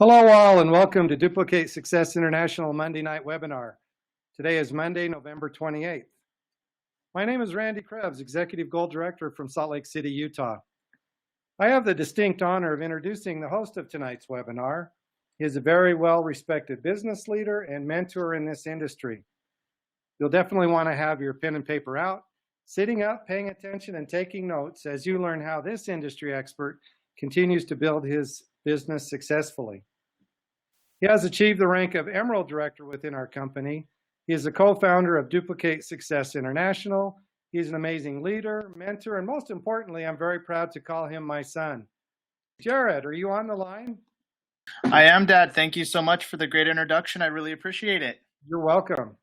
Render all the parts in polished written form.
Hello all and welcome to Duplicate Success International Monday night webinar. Today is Monday, November 28th. My name is Randy Crebs, Executive Goal Director from Salt Lake City, Utah. I have the distinct honor of introducing the host of tonight's webinar. He is a very well-respected business leader and mentor in this industry. You'll definitely want to have your pen and paper out, sitting up, paying attention, and taking notes as you learn how this industry expert continues to build his business successfully. He has achieved the rank of Emerald Director within our company. He is the co-founder of Duplicate Success International. He's an amazing leader, mentor, and most importantly, I'm very proud to call him my son. Jared, are you on the line? I am, Dad. Thank you so much for the great introduction. I really appreciate it. You're welcome.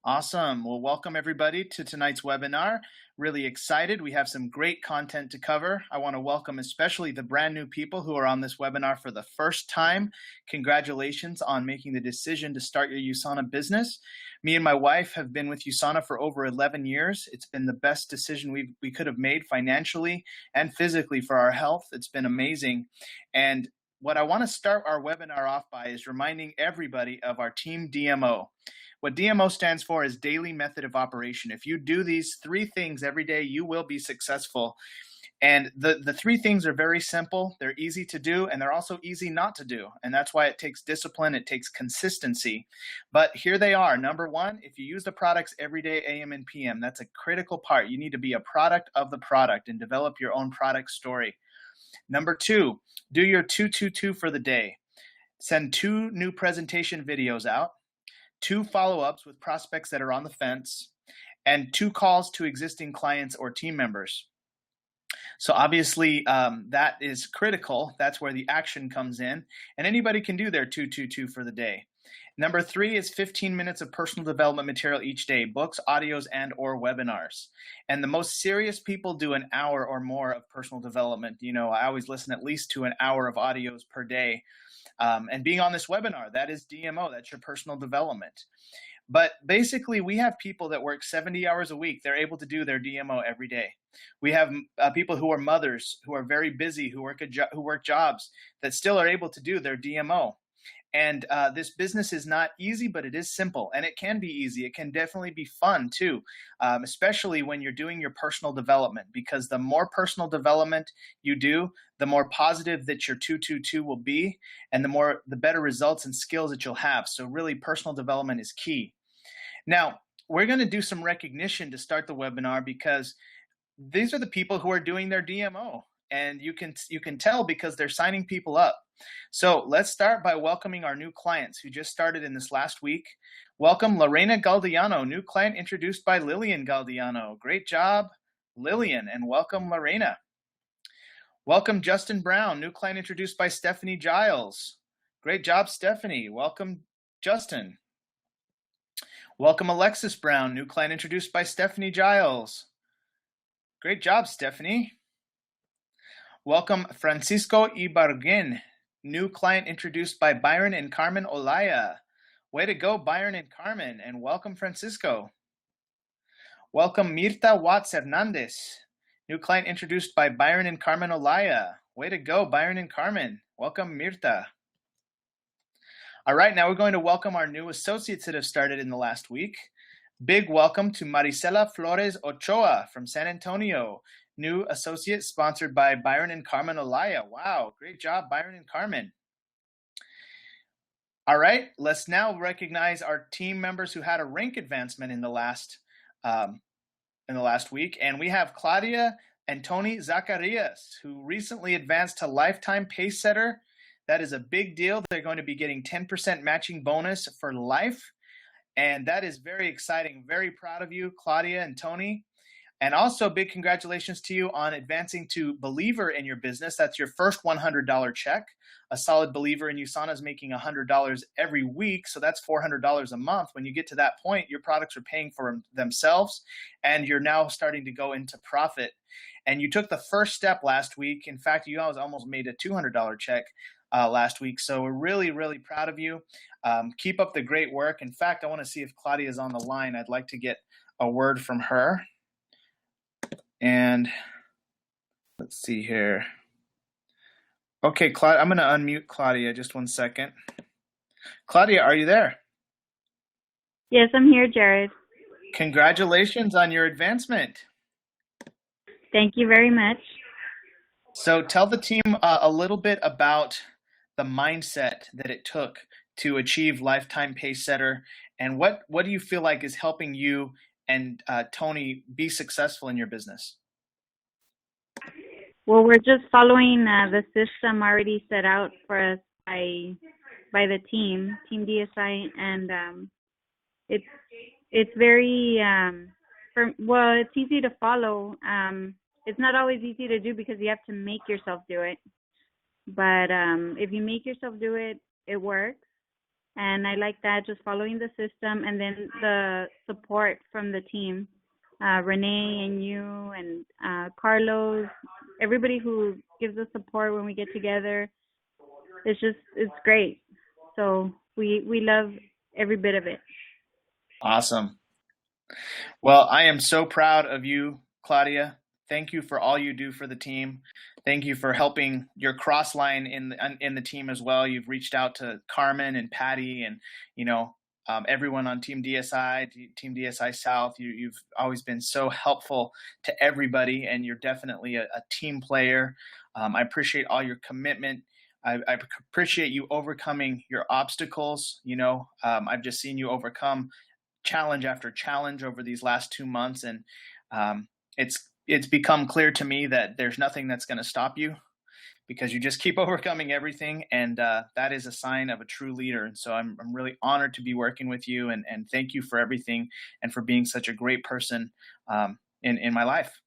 Awesome. Well, welcome everybody to tonight's webinar. Really excited. We have some great content to cover. I want to welcome especially the brand new people who are on this webinar for the first time. Congratulations on making the decision to start your USANA business. Me and my wife have been with USANA for over 11 years. It's been the best decision we could have made financially and physically for our health. It's been amazing. And what I want to start our webinar off by is reminding everybody of our team DMO. What DMO stands for is Daily Method of Operation. If you do these three things every day, you will be successful. And the three things are very simple. They're easy to do, and they're also easy not to do. And that's why it takes discipline. It takes consistency. But here they are. Number one, if you use the products every day, AM and PM, that's a critical part. You need to be a product of the product and develop your own product story. Number two, do your 2-2-2 for the day. Send 2 new presentation videos out, 2 follow-ups with prospects that are on the fence, and 2 calls to existing clients or team members. So obviously that is critical. That's where the action comes in. And anybody can do their 2-2-2 for the day. Number 3 is 15 minutes of personal development material each day, books, audios, and or webinars. And the most serious people do an hour or more of personal development. You know, I always listen at least to an hour of audios per day. And being on this webinar, that is DMO, that's your personal development. But basically, we have people that work 70 hours a week. They're able to do their DMO every day. We have people who are mothers, who are very busy, who work jobs that still are able to do their DMO. And this business is not easy, but it is simple, and it can be easy. It can definitely be fun too, especially when you're doing your personal development, because the more personal development you do, the more positive that your 2-2-2 will be, and the better results and skills that you'll have. So really, personal development is key. Now, we're going to do some recognition to start the webinar because these are the people who are doing their DMO, and you can tell because they're signing people up. So let's start by welcoming our new clients who just started in this last week. Welcome Lorena Galdiano, new client introduced by Lillian Galdiano. Great job, Lillian, and welcome Lorena. Welcome Justin Brown, new client introduced by Stephanie Giles. Great job, Stephanie. Welcome Justin. Welcome Alexis Brown, new client introduced by Stephanie Giles. Great job, Stephanie. Welcome Francisco Ibarguen, new client introduced by Byron and Carmen Olaya. Way to go, Byron and Carmen, and welcome, Francisco. Welcome Mirta Watts Hernandez, new client introduced by Byron and Carmen Olaya. Way to go, Byron and Carmen. Welcome, Mirta. All right, now we're going to welcome our new associates that have started in the last week. Big welcome to Marisela Flores Ochoa from San Antonio, new associate sponsored by Byron and Carmen Olaya. Wow, great job, Byron and Carmen. All right, let's now recognize our team members who had a rank advancement in the last week. And we have Claudia and Tony Zacharias, who recently advanced to lifetime pace setter. That is a big deal. They're going to be getting 10% matching bonus for life. And that is very exciting. Very proud of you, Claudia and Tony. And also big congratulations to you on advancing to believer in your business. That's your first $100 check. A solid believer in USANA is making $100 every week. So that's $400 a month. When you get to that point, your products are paying for themselves and you're now starting to go into profit. And you took the first step last week. In fact, you guys almost made a $200 check last week. So we're really, really proud of you. Keep up the great work. In fact, I want to see if Claudia is on the line. I'd like to get a word from her. And let's see here. Okay, Claudia, I'm going to unmute Claudia just 1 second. Claudia, are you there? Yes, I'm here, Jared. Congratulations on your advancement. Thank you very much. So tell the team a little bit about the mindset that it took to achieve lifetime pace setter, and what do you feel like is helping you and Tony be successful in your business? Well, we're just following the system already set out for us by the team DSI, and it's very it's easy to follow. It's not always easy to do because you have to make yourself do it. But if you make yourself do it, it works. And I like that, just following the system, and then the support from the team, Renee and you and Carlos, everybody who gives us support when we get together. It's great. So we love every bit of it. Awesome. Well, I am so proud of you, Claudia. Thank you for all you do for the team. Thank you for helping your cross line in the team as well. You've reached out to Carmen and Patty and, everyone on Team DSI, Team DSI South. You've always been so helpful to everybody, and you're definitely a team player. I appreciate all your commitment. I appreciate you overcoming your obstacles. I've just seen you overcome challenge after challenge over these last 2 months, and it's become clear to me that there's nothing that's going to stop you, because you just keep overcoming everything, and that is a sign of a true leader. And so I'm really honored to be working with you, and thank you for everything and for being such a great person in my life.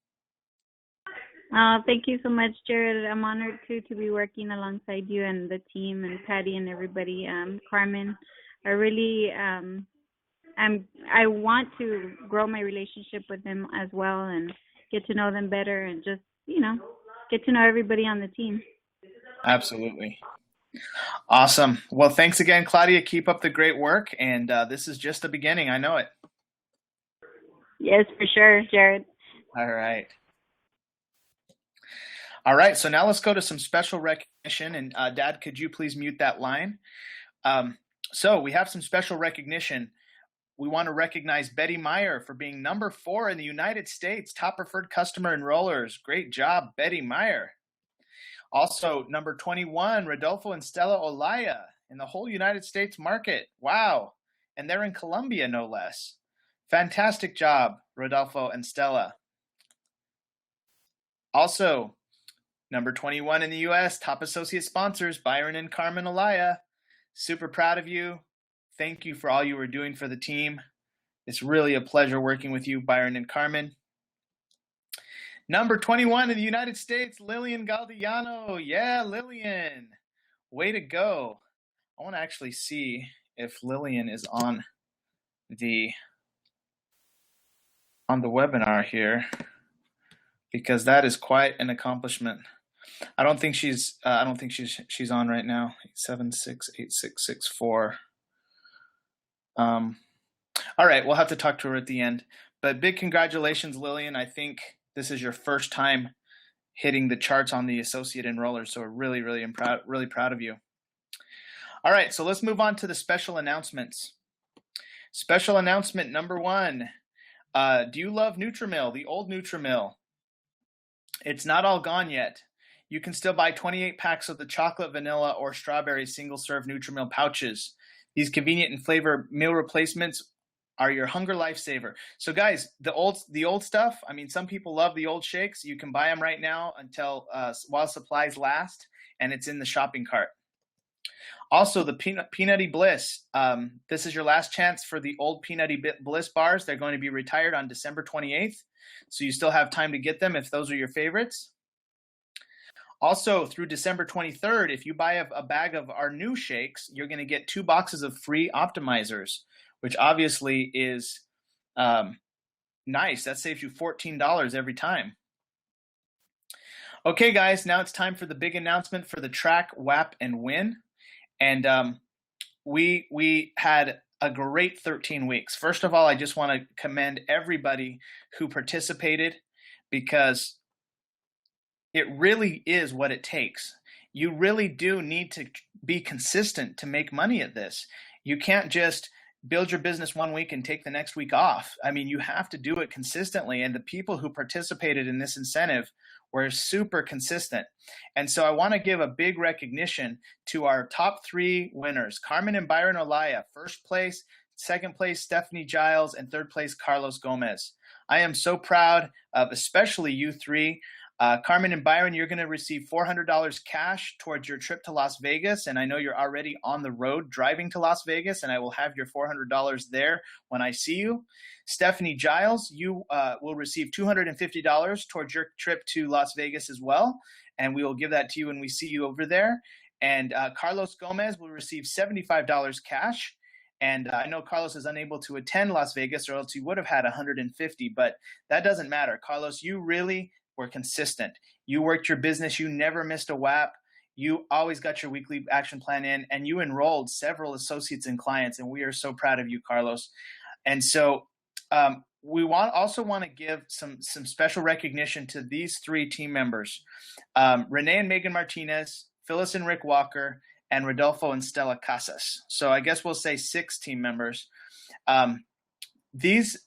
Thank you so much, Jared. I'm honored to be working alongside you and the team and Patty and everybody. Carmen, I really I want to grow my relationship with them as well and get to know them better, and just, get to know everybody on the team. Absolutely. Awesome. Well, thanks again, Claudia. Keep up the great work. And this is just the beginning. I know it. Yes, for sure, Jared. All right. All right. So now let's go to some special recognition. And Dad, could you please mute that line? So we have some special recognition. We want to recognize Betty Meyer for being number 4 in the United States, top preferred customer enrollers. Great job, Betty Meyer. Also, number 21, Rodolfo and Stella Olaya in the whole United States market. Wow. And they're in Colombia, no less. Fantastic job, Rodolfo and Stella. Also, number 21 in the U.S., top associate sponsors, Byron and Carmen Olaya. Super proud of you. Thank you for all you were doing for the team. It's really a pleasure working with you, Byron and Carmen. Number 21 in the United States, Lillian Galdiano. Yeah, Lillian. Way to go. I want to actually see if Lillian is on the webinar here, because that is quite an accomplishment. I don't think she's on right now. 8768664. All right, we'll have to talk to her at the end. But big congratulations, Lillian. I think this is your first time hitting the charts on the associate enrollers, so we're really, really proud of you. All right, so let's move on to the special announcements. Special announcement number 1. Do you love Nutrimil, the old Nutrimil? It's not all gone yet. You can still buy 28 packs of the chocolate, vanilla, or strawberry single-serve Nutrimil pouches. These convenient and flavor meal replacements are your hunger lifesaver. So guys, the old stuff, I mean, some people love the old shakes. You can buy them right now until while supplies last, and it's in the shopping cart. Also, the Peanutty Bliss. This is your last chance for the old Peanutty Bliss bars. They're going to be retired on December 28th, so you still have time to get them if those are your favorites. Also, through December 23rd, if you buy a bag of our new shakes, you're going to get 2 boxes of free optimizers, which obviously is nice. That saves you $14 every time. Okay, guys, now it's time for the big announcement for the track WAPnWin. And we had a great 13 weeks. First of all, I just want to commend everybody who participated, because it really is what it takes. you really do need to be consistent to make money at this. You can't just build your business one week and take the next week off. I mean, you have to do it consistently. And the people who participated in this incentive were super consistent. And so I want to give a big recognition to our top 3 winners, Carmen and Byron Olaya, first place, second place, Stephanie Giles, and third place, Carlos Gomez. I am so proud of especially you 3. Carmen and Byron, you're going to receive $400 cash towards your trip to Las Vegas. And I know you're already on the road driving to Las Vegas, and I will have your $400 there when I see you. Stephanie Giles, you will receive $250 towards your trip to Las Vegas as well. And we will give that to you when we see you over there. And Carlos Gomez will receive $75 cash. And I know Carlos is unable to attend Las Vegas, or else he would have had $150, but that doesn't matter. Carlos, you really were consistent. You worked your business. You never missed a WAP. You always got your weekly action plan in, and you enrolled several associates and clients, and we are so proud of you, Carlos. And so we also want to give some special recognition to these 3 team members, Renee and Megan Martinez, Phyllis and Rick Walker, and Rodolfo and Stella Casas. So I guess we'll say 6 team members. These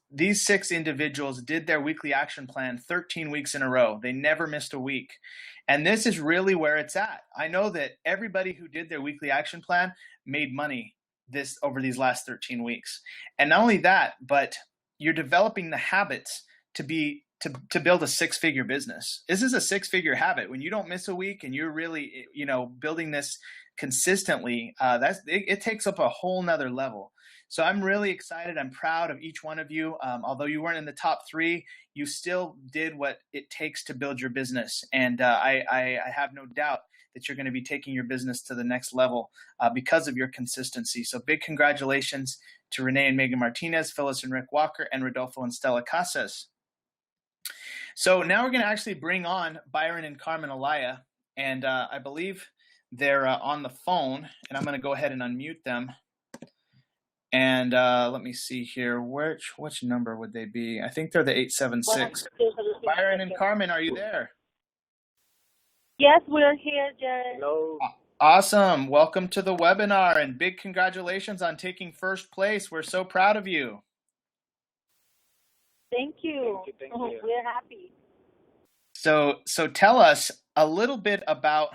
6 individuals did their weekly action plan 13 weeks in a row. They never missed a week. And this is really where it's at. I know that everybody who did their weekly action plan made money over these last 13 weeks. And not only that, but you're developing the habits to build a 6-figure business. This is a 6-figure habit. When you don't miss a week and you're really, building this consistently, it takes up a whole nother level. So I'm really excited. I'm proud of each one of you. Although you weren't in the top 3, you still did what it takes to build your business. And I have no doubt that you're going to be taking your business to the next level because of your consistency. So big congratulations to Renee and Megan Martinez, Phyllis and Rick Walker, and Rodolfo and Stella Casas. So now we're going to actually bring on Byron and Carmen Olaya. And I believe they're on the phone. And I'm going to go ahead and unmute them. And let me see here. Which number would they be? I think they're the 876. Byron and Carmen, are you there? Yes, we're here, Jared. Hello. Awesome. Welcome to the webinar, and big congratulations on taking first place. We're so proud of you. Thank you. Thank you. We're happy. So tell us a little bit about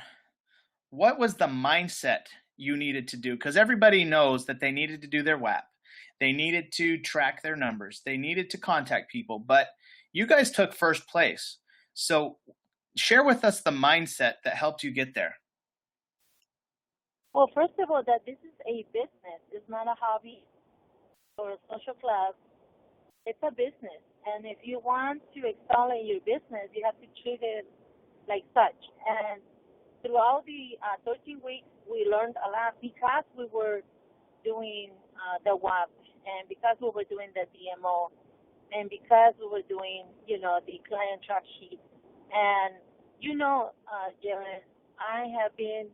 what was the mindset you needed to do, because everybody knows that they needed to do their WAP. They needed to track their numbers. They needed to contact people, but you guys took first place. So share with us the mindset that helped you get there. Well, first of all, that this is a business. It's not a hobby or a social club. It's a business. And if you want to excel in your business, you have to treat it like such. And throughout the 13 weeks, we learned a lot because we were doing the WAP, and because we were doing the DMO, and because we were doing, the client track sheet. And, Jared, I have been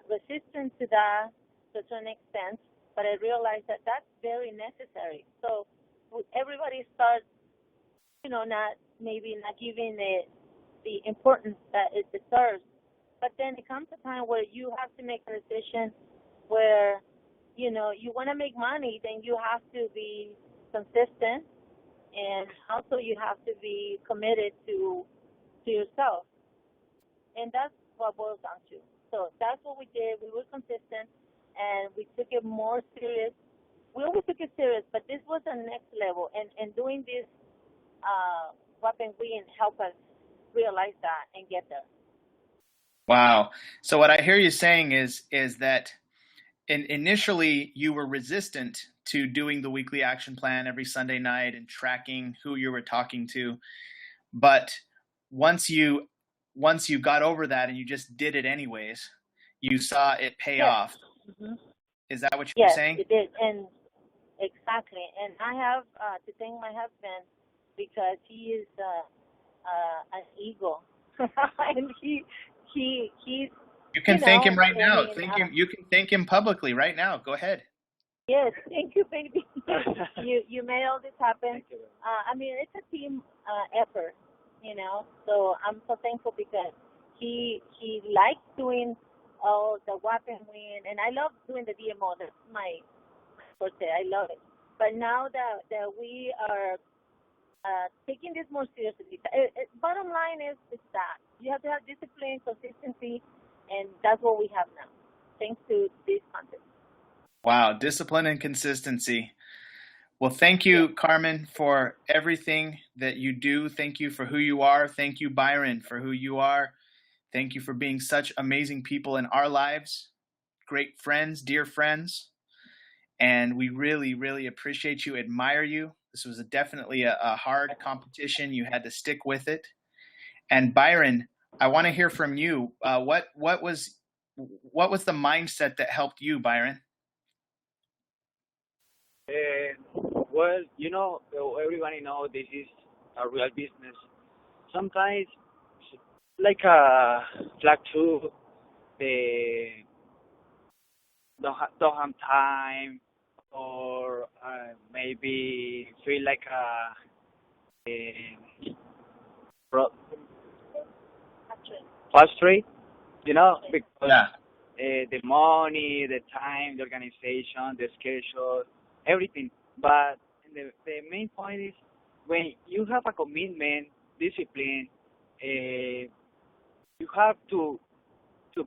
resistant to that to a certain extent, but I realized that that's very necessary. So everybody starts, not giving it the importance that it deserves. But then it comes a time where you have to make a decision where, you want to make money, then you have to be consistent, and also you have to be committed to yourself. And that's what it boils down to. So that's what we did. We were consistent, and we took it more serious. We always took it serious, but this was the next level. And doing this WAPnWin helped us realize that and get there. Wow. So what I hear you saying is that initially you were resistant to doing the weekly action plan every Sunday night and tracking who you were talking to. But once you got over that and you just did it anyways, you saw it pay off. Mm-hmm. Is that what you're saying? Yes, it did. And exactly. And I have to thank my husband because he is an eagle. And he's you can thank him right now. You can thank him publicly right now. Go ahead. Yes, thank you, baby. you made all this happen. It's a team effort, So I'm so thankful because he likes doing all the WAPnWin, and I love doing the DMO. That's my forte. I love it. But now that we are taking this more seriously, bottom line is that you have to have discipline, consistency, and that's what we have now, thanks to this contest. Wow, discipline and consistency. Well, thank you, Carmen, for everything that you do. Thank you for who you are. Thank you, Byron, for who you are. Thank you for being such amazing people in our lives, great friends, dear friends. And we really, really appreciate you, admire you. This was definitely a hard competition. You had to stick with it. And Byron, I want to hear from you. What was the mindset that helped you, Byron? Well, everybody knows this is a real business. Sometimes, like flag 2, they don't have time, or maybe feel like frustrated, because the money, the time, the organization, the schedule, everything. But the main point is, when you have a commitment, discipline, you have to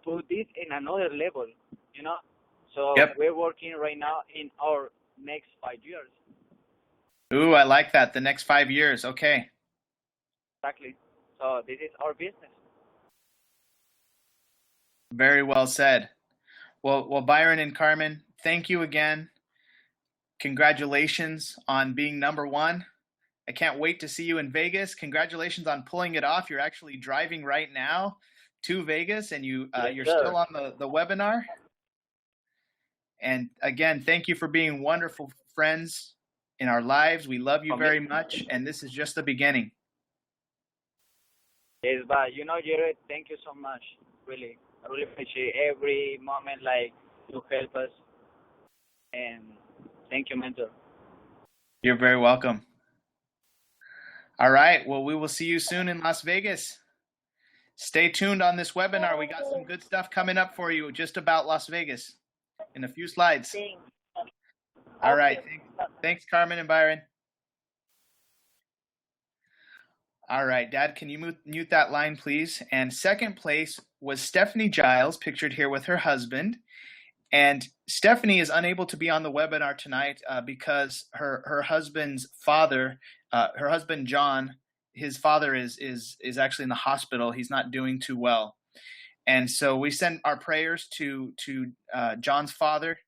put this in another level, So We're working right now in our next 5 years. Ooh, I like that. The next 5 years. Okay. Exactly. So this is our business. Very well said. Well, Byron and Carmen, thank you again. Congratulations on being number 1. I can't wait to see you in Vegas. Congratulations on pulling it off. You're actually driving right now to Vegas, and you're still on the webinar. And again, thank you for being wonderful friends in our lives. We love you very much, and this is just the beginning. Yes, but Jared, thank you so much. Really, I really appreciate every moment, like, you help us. And thank you, mentor. You're very welcome. All right. Well, we will see you soon in Las Vegas. Stay tuned on this webinar. We got some good stuff coming up for you just about Las Vegas in a few slides. Thanks. All right. Thanks, Carmen and Byron. All right, Dad, can you mute that line, please? And second place was Stephanie Giles, pictured here with her husband. And Stephanie is unable to be on the webinar tonight because her husband's father, her husband John, his father is actually in the hospital. He's not doing too well, and so we send our prayers to John's father.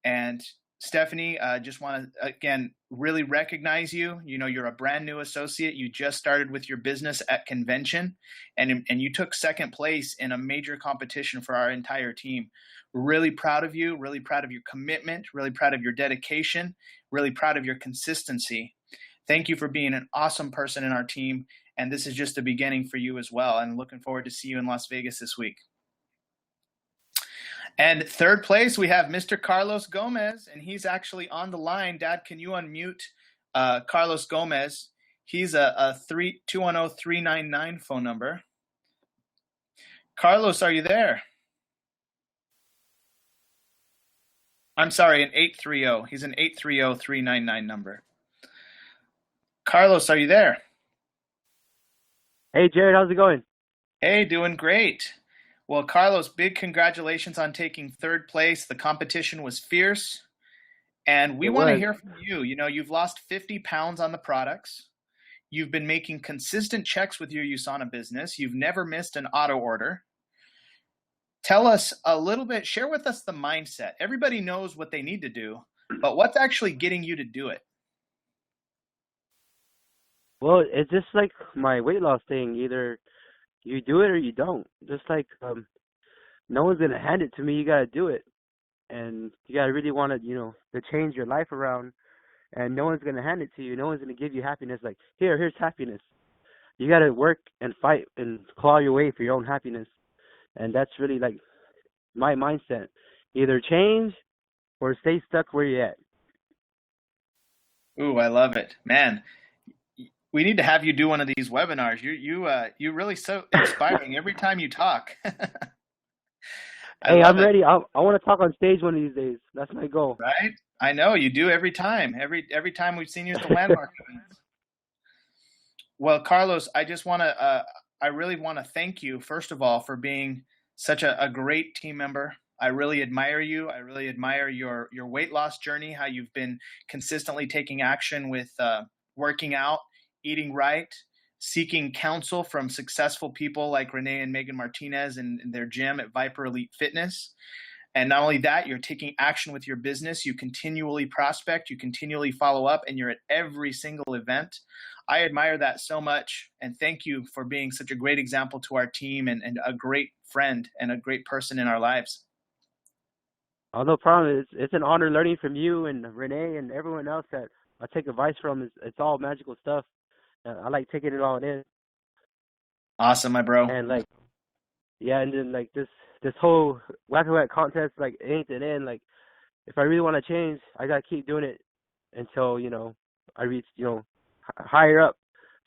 And Stephanie, just want to again really recognize you. You're a brand new associate. You just started with your business at convention, and you took second place in a major competition for our entire team. We're really proud of you, really proud of your commitment, really proud of your dedication, really proud of your consistency. Thank you for being an awesome person in our team, and this is just the beginning for you as well, and looking forward to see you in Las Vegas this week. And third place, we have Mr. Carlos Gomez, and he's actually on the line. Dad, can you unmute Carlos Gomez? He's a 210-399 phone number. Carlos, are you there? I'm sorry, an 830. He's an 830-399 number. Carlos, are you there? Hey, Jared, how's it going? Hey, doing great. Well, Carlos, big congratulations on taking third place. The competition was fierce, and we want to hear from you. You've lost 50 pounds on the products. You've been making consistent checks with your USANA business. You've never missed an auto order. Tell us a little bit, share with us the mindset. Everybody knows what they need to do, but what's actually getting you to do it? Well, it's just like my weight loss thing. Either you do it or you don't. Just like no one's going to hand it to me. You got to do it. And you got to really want to, to change your life around. And no one's going to hand it to you. No one's going to give you happiness. Like, here's happiness. You got to work and fight and claw your way for your own happiness. And that's really like my mindset. Either change or stay stuck where you're at. Ooh, I love it. Man, We need to have you do one of these webinars. You're really so inspiring every time you talk. I Hey, love I'm it. ready. I want to talk on stage one of these days. That's my goal. Right? I know you do every time. Every time we've seen you at the landmark events. Well, Carlos, I really want to thank you, first of all, for being such a great team member. I really admire you. I really admire your weight loss journey, how you've been consistently taking action with working out, eating right, seeking counsel from successful people like Renee and Megan Martinez in their gym at Viper Elite Fitness. And not only that, you're taking action with your business. You continually prospect, you continually follow up, and you're at every single event. I admire that so much. And thank you for being such a great example to our team and a great friend and a great person in our lives. Oh, no problem. It's an honor learning from you and Renee and everyone else that I take advice from. It's all magical stuff. I like taking it all in. Awesome, my bro. And like, yeah, and then like this whole WAPnWin contest, like, ain't the end. Like, if I really want to change, I gotta keep doing it until I reach higher up.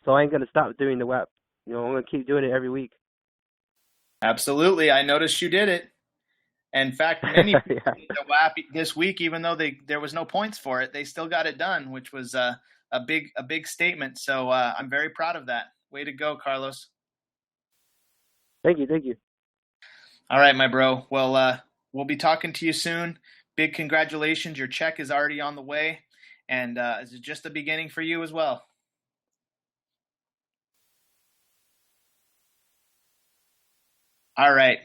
So I ain't gonna stop doing the WAP. I'm gonna keep doing it every week. Absolutely, I noticed you did it. In fact, many people did the WAP this week, even though there was no points for it, they still got it done, which was a big statement. So I'm very proud of that. Way to go, Carlos. Thank you. All right, my bro. Well, we'll be talking to you soon. Big congratulations. Your check is already on the way. And this is just the beginning for you as well. All right.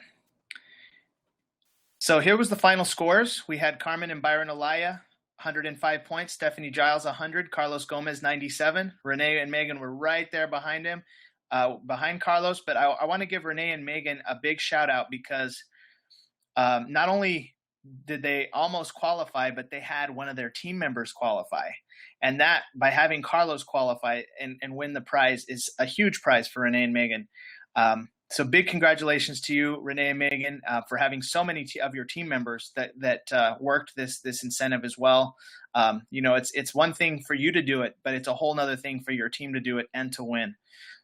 So here was the final scores. We had Carmen and Byron Alaya, 105 points. Stephanie Giles, 100. Carlos Gomez, 97. Renee and Megan were right there behind him. Behind Carlos, but I want to give Renee and Megan a big shout out because not only did they almost qualify, but they had one of their team members qualify. And that, by having Carlos qualify and win the prize, is a huge prize for Renee and Megan. So big congratulations to you, Renee and Megan, for having so many of your team members that worked this incentive as well. It's one thing for you to do it, but it's a whole nother thing for your team to do it and to win.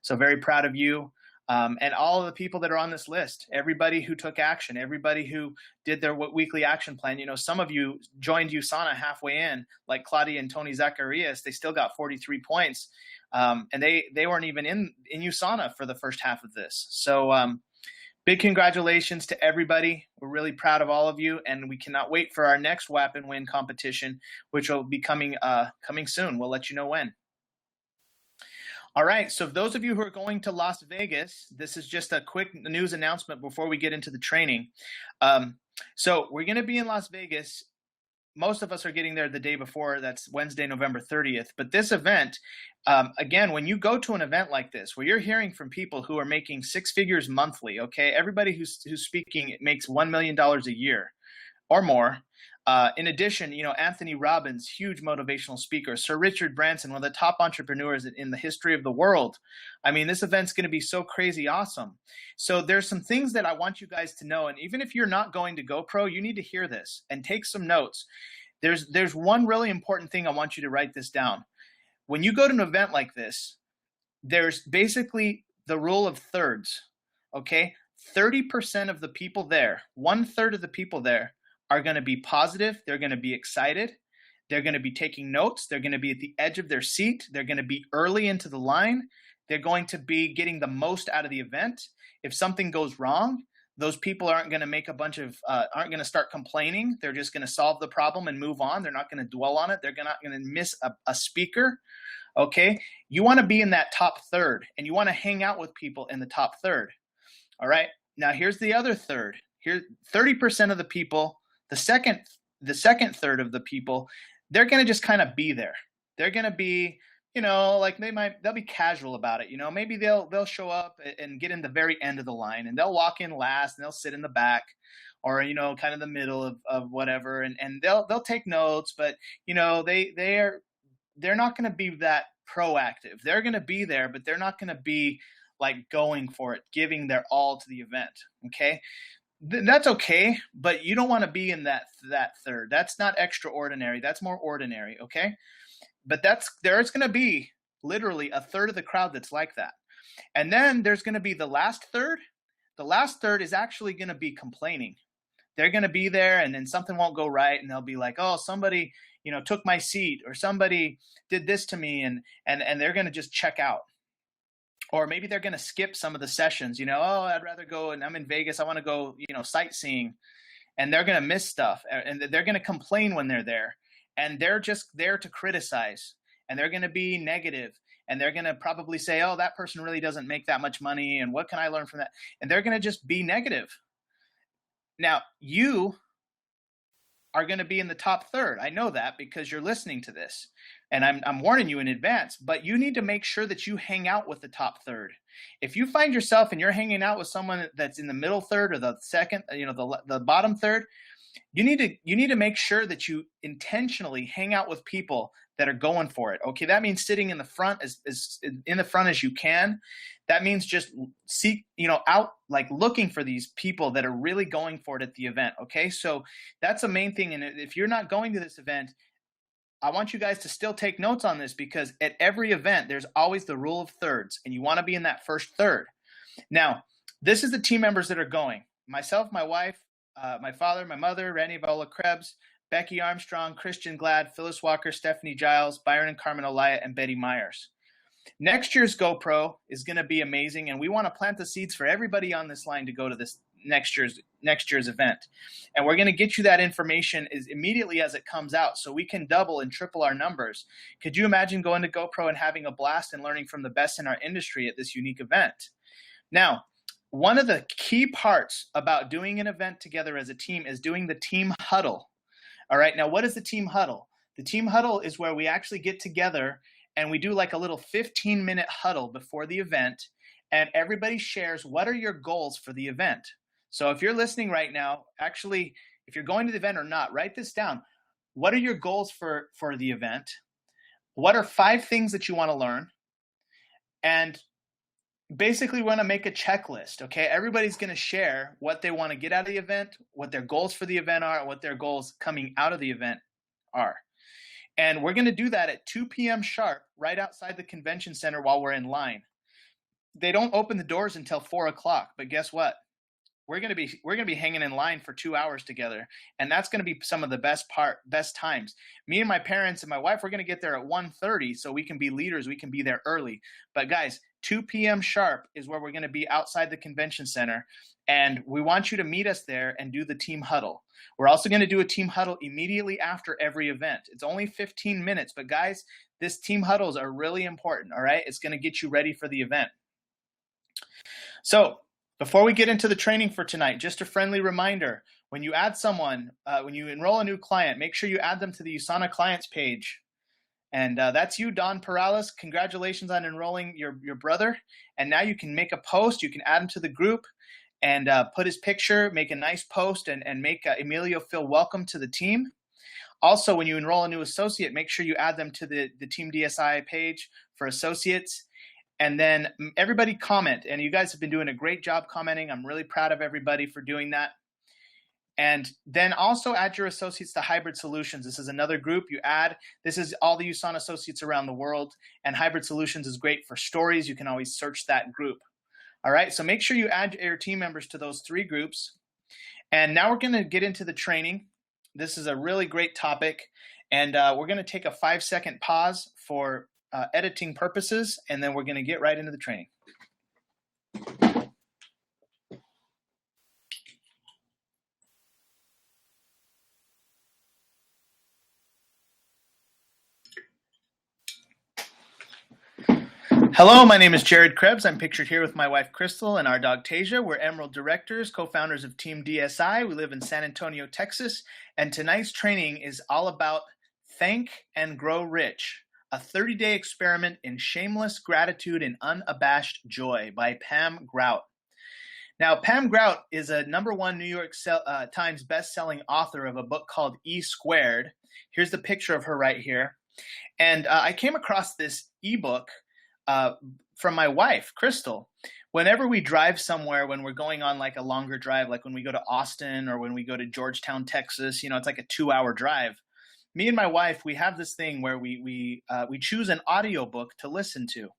So very proud of you. And all of the people that are on this list, everybody who took action, everybody who did their weekly action plan. Some of you joined USANA halfway in, like Claudia and Tony Zacharias. They still got 43 points. And they weren't even in USANA for the first half of this. So big congratulations to everybody. We're really proud of all of you. And we cannot wait for our next WAPnWin competition, which will be coming soon. We'll let you know when. All right, so those of you who are going to Las Vegas, this is just a quick news announcement before we get into the training. So we're going to be in Las Vegas. Most of us are getting there the day before. That's Wednesday, November 30th. But this event, again, when you go to an event like this, where you're hearing from people who are making six figures monthly, okay, everybody who's speaking makes $1 million a year or more. In addition, Anthony Robbins, huge motivational speaker, Sir Richard Branson, one of the top entrepreneurs in the history of the world. I mean, this event's going to be so crazy awesome. So there's some things that I want you guys to know. And even if you're not going to GoPro, you need to hear this and take some notes. There's one really important thing I want you to write this down. When you go to an event like this, there's basically the rule of thirds, okay? 30% of the people there, 1/3 of the people there, are going to be positive. They're going to be excited. They're going to be taking notes. They're going to be at the edge of their seat. They're going to be early into the line. They're going to be getting the most out of the event. If something goes wrong, those people aren't going to make aren't going to start complaining. They're just going to solve the problem and move on. They're not going to dwell on it. They're not going to miss a speaker. Okay. You want to be in that top third, and you want to hang out with people in the top third. All right. Now here's the other third. Here, 30% of the people, the second third of the people, they're going to just kind of be there. They're going to be, like they'll be casual about it. Maybe they'll show up and get in the very end of the line, and they'll walk in last and they'll sit in the back or, kind of the middle of whatever. And they'll take notes, but they're not going to be that proactive. They're going to be there, but they're not going to be like going for it, giving their all to the event. Okay. That's okay, but you don't want to be in that third. That's not extraordinary. That's more ordinary, okay? But there's going to be literally a third of the crowd that's like that. And then there's going to be the last third. The last third is actually going to be complaining. They're going to be there and then something won't go right. And they'll be like, oh, somebody, took my seat, or somebody did this to me. And they're going to just check out. Or maybe they're going to skip some of the sessions, oh, I'd rather go, and I'm in Vegas, I want to go, sightseeing. And they're going to miss stuff. And they're going to complain when they're there. And they're just there to criticize. And they're going to be negative. And they're going to probably say, oh, that person really doesn't make that much money. And what can I learn from that? And they're going to just be negative. Now, you are going to be in the top third. I know that because you're listening to this. And I'm warning you in advance. But you need to make sure that you hang out with the top third. If you find yourself and you're hanging out with someone that's in the middle third or the second, the bottom third, you need to make sure that you intentionally hang out with people that are going for it. Okay, that means sitting in the front as in the front as you can. That means just seek, out, like looking for these people that are really going for it at the event. Okay, so that's the main thing. And if you're not going to this event, I want you guys to still take notes on this, because at every event, there's always the rule of thirds, and you want to be in that first third. Now, this is the team members that are going. Myself, my wife, my father, my mother, Randy Viola Krebs, Becky Armstrong, Christian Glad, Phyllis Walker, Stephanie Giles, Byron and Carmen Olaya, and Betty Myers. Next year's GoPro is going to be amazing, and we want to plant the seeds for everybody on this line to go to this next year's event. And we're going to get you that information as immediately as it comes out, so we can double and triple our numbers. Could you imagine going to GoPro and having a blast and learning from the best in our industry at this unique event? Now, one of the key parts about doing an event together as a team is doing the team huddle. All right, now what is the team huddle? The team huddle is where we actually get together and we do like a little 15-minute huddle before the event, and everybody shares what are your goals for the event. So if you're listening right now, actually, if you're going to the event or not, write this down. What are your goals for the event? What are 5 things that you want to learn? And basically, we want to make a checklist, okay? Everybody's going to share what they want to get out of the event, what their goals for the event are, and what their goals coming out of the event are. And we're going to do that at 2 p.m. sharp, right outside the convention center while we're in line. They don't open the doors until 4 o'clock, but guess what? We're going to be hanging in line for 2 hours together, and that's going to be some of the best times. Me and my parents and my wife, we're going to get there at 1:30 so we can be leaders. We can be there early. But guys, 2 p.m. sharp is where we're going to be outside the convention center, and we want you to meet us there and do the team huddle. We're also going to do a team huddle immediately after every event. It's only 15 minutes, but guys, this team huddles are really important, all right? It's going to get you ready for the event. So before we get into the training for tonight, just a friendly reminder, when you add someone, when you enroll a new client, make sure you add them to the USANA clients page. And that's you, Don Perales. Congratulations on enrolling your brother. And now you can make a post. You can add him to the group and put his picture, make a nice post, and make Emilio feel welcome to the team. Also, when you enroll a new associate, make sure you add them to the Team DSI page for associates. And then everybody comment. And you guys have been doing a great job commenting. I'm really proud of everybody for doing that. And then also add your associates to Hybrid Solutions. This is another group you add. This is all the USANA associates around the world. And Hybrid Solutions is great for stories. You can always search that group. All right, so make sure you add your team members to those 3 groups. And now we're going to get into the training. This is a really great topic. And we're going to take a 5-second pause for editing purposes, and then we're going to get right into the training. Hello, my name is Jared Crebs. I'm pictured here with my wife Crystal and our dog Tasia. We're Emerald Directors, co-founders of Team DSI. We live in San Antonio, Texas, and tonight's training is all about Thank and Grow Rich, a 30-day experiment in shameless gratitude and unabashed joy by Pam Grout. Now, Pam Grout is a #1 New York Times best-selling author of a book called E Squared. Here's the picture of her right here. And I came across this ebook from my wife, Crystal. Whenever we drive somewhere, when we're going on like a longer drive, like when we go to Austin or when we go to Georgetown, Texas, it's like a 2-hour drive. me and my wife, we have this thing where we choose an audiobook to listen to.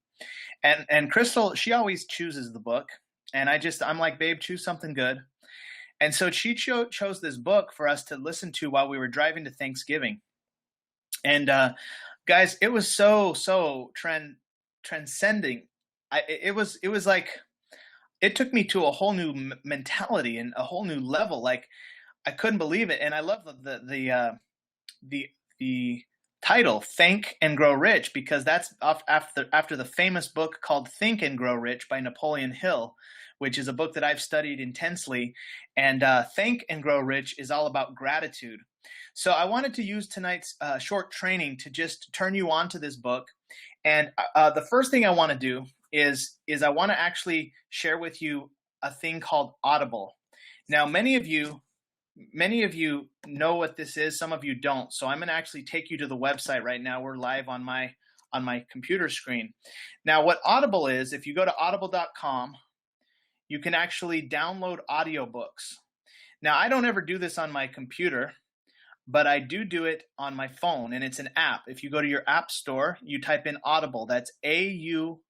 And Crystal, she always chooses the book. And I'm like, babe, choose something good. And so she chose this book for us to listen to while we were driving to Thanksgiving. And guys, it was so transcending. It was like, it took me to a whole new mentality and a whole new level. Like, I couldn't believe it. And I love the title, Think and Grow Rich, because that's after the famous book called Think and Grow Rich by Napoleon Hill, which is a book that I've studied intensely. And Think and Grow Rich is all about gratitude. So I wanted to use tonight's short training to just turn you on to this book. And the first thing I want to do is I want to actually share with you a thing called Audible. Now, many of you know what this is. Some of you don't. So I'm going to actually take you to the website right now. We're live on my computer screen. Now, what Audible is, if you go to audible.com, you can actually download audiobooks. Now, I don't ever do this on my computer, but I do it on my phone, and it's an app. If you go to your app store, you type in Audible. That's AUDIBLE,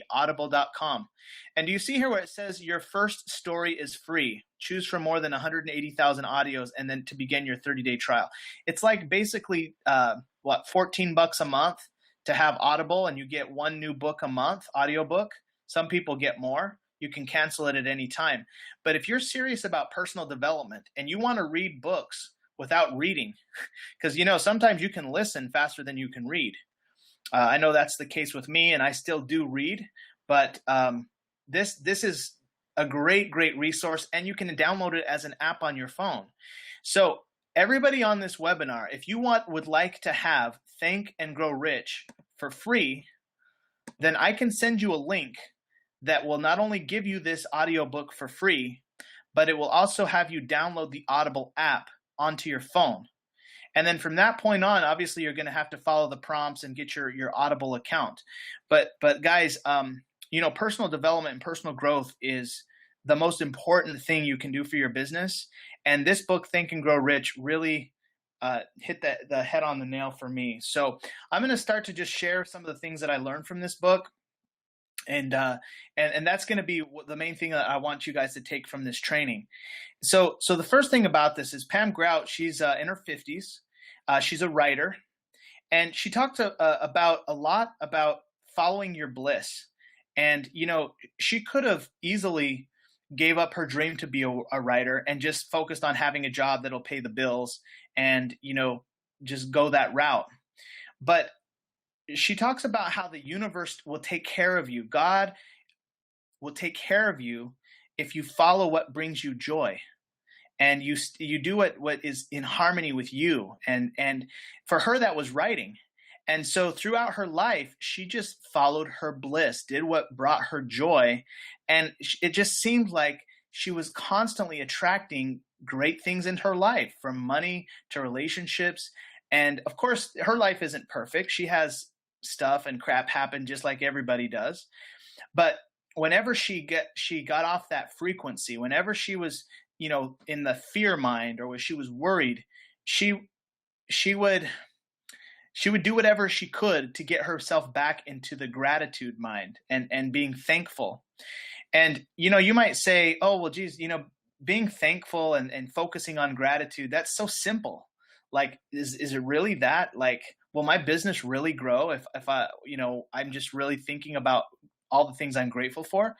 audible.com. And do you see here where it says your first story is free? Choose from more than 180,000 audios and then to begin your 30-day trial. It's like basically, $14 a month to have Audible, and you get one new book a month, audiobook. Some people get more. You can cancel it at any time. But if you're serious about personal development and you want to read books without reading, because, sometimes you can listen faster than you can read. I know that's the case with me, and I still do read, but this is a great resource, and you can download it as an app on your phone. So everybody on this webinar, if you would like to have Think and Grow Rich for free, then I can send you a link that will not only give you this audiobook for free, but it will also have you download the Audible app onto your phone. And then from that point on, obviously you're going to have to follow the prompts and get your Audible account. But guys, personal development and personal growth is the most important thing you can do for your business. And this book, Think and Grow Rich, really hit the head on the nail for me. So I'm going to start to just share some of the things that I learned from this book. And that's going to be the main thing that I want you guys to take from this training. So the first thing about this is Pam Grout. She's in her 50s. She's a writer, and she talked about a lot about following your bliss. And she could have easily gave up her dream to be a writer and just focused on having a job that'll pay the bills and just go that route. But she talks about how the universe will take care of you. God will take care of you if you follow what brings you joy, and you do what is in harmony with you. And for her, that was writing. And so throughout her life, she just followed her bliss, did what brought her joy, and it just seemed like she was constantly attracting great things in her life, from money to relationships. And of course, her life isn't perfect. She has stuff and crap happen just like everybody does. But whenever she got off that frequency, whenever she was, in the fear mind, or when she was worried, she would do whatever she could to get herself back into the gratitude mind and being thankful. And, you might say, oh, well, geez, being thankful and focusing on gratitude, that's so simple. Like, is it really that? Like, will my business really grow if I'm just really thinking about all the things I'm grateful for?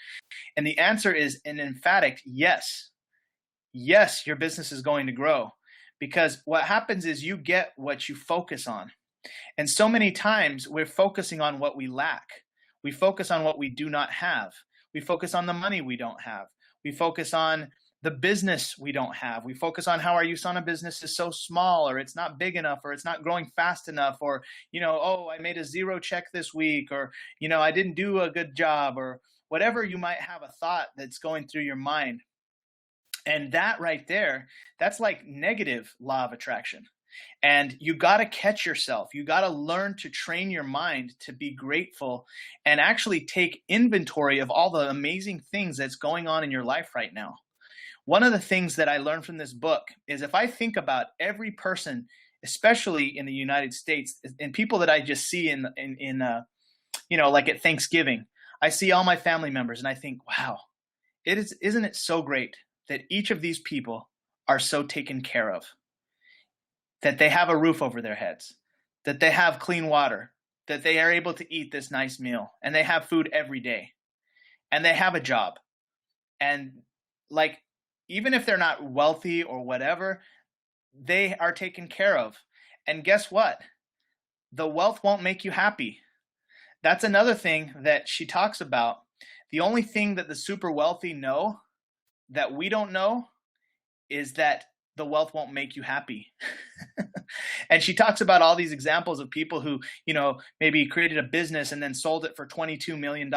And the answer is an emphatic yes. Yes, your business is going to grow, because what happens is you get what you focus on. And so many times we're focusing on what we lack. We focus on what we do not have. We focus on the money we don't have. We focus on the business we don't have. We focus on how our USANA business is so small, or it's not big enough, or it's not growing fast enough, or, oh, I made a zero check this week, or, I didn't do a good job, or whatever you might have a thought that's going through your mind. And that right there, that's like negative law of attraction. And you got to catch yourself. You got to learn to train your mind to be grateful and actually take inventory of all the amazing things that's going on in your life right now. one of the things that I learned from this book is if I think about every person, especially in the United States, and people that I just see in like at Thanksgiving, I see all my family members and I think, wow, isn't it so great that each of these people are so taken care of, that they have a roof over their heads, that they have clean water, that they are able to eat this nice meal, and they have food every day, and they have a job. And like, even if they're not wealthy or whatever, they are taken care of. And guess what? The wealth won't make you happy. That's another thing that she talks about. The only thing that the super wealthy know that we don't know is that the wealth won't make you happy. And she talks about all these examples of people who, maybe created a business and then sold it for $22 million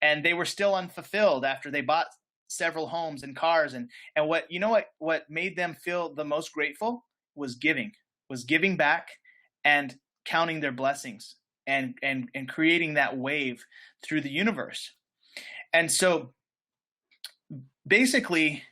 and they were still unfulfilled after they bought several homes and cars. And what made them feel the most grateful was giving back and counting their blessings and creating that wave through the universe. And so basically,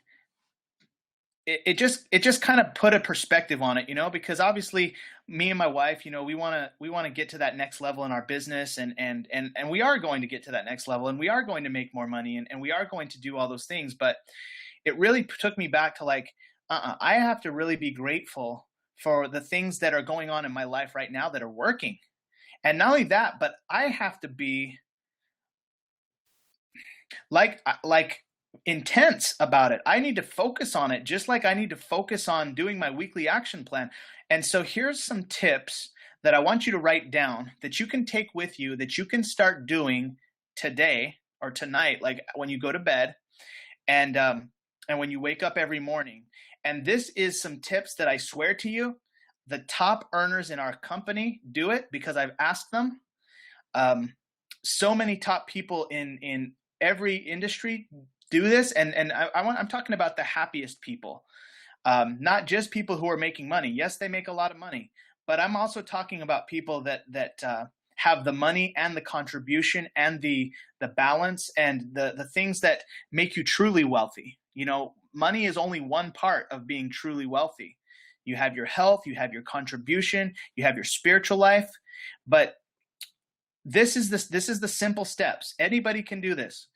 it just kind of put a perspective on it, because obviously me and my wife, we want to get to that next level in our business, and we are going to get to that next level, and we are going to make more money, and we are going to do all those things. But it really took me back to like, I have to really be grateful for the things that are going on in my life right now that are working. And not only that, but I have to be like intense about it. I need to focus on it, just like I need to focus on doing my weekly action plan. And so here's some tips that I want you to write down that you can take with you, that you can start doing today or tonight, like when you go to bed and when you wake up every morning. And this is some tips that I swear to you, the top earners in our company do it because I've asked them. So many top people in every industry do this, and I'm talking about the happiest people, not just people who are making money. Yes, they make a lot of money, but I'm also talking about people that have the money and the contribution and the balance and the things that make you truly wealthy. Money is only one part of being truly wealthy. You have your health, you have your contribution, you have your spiritual life, but this is the simple steps. Anybody can do this.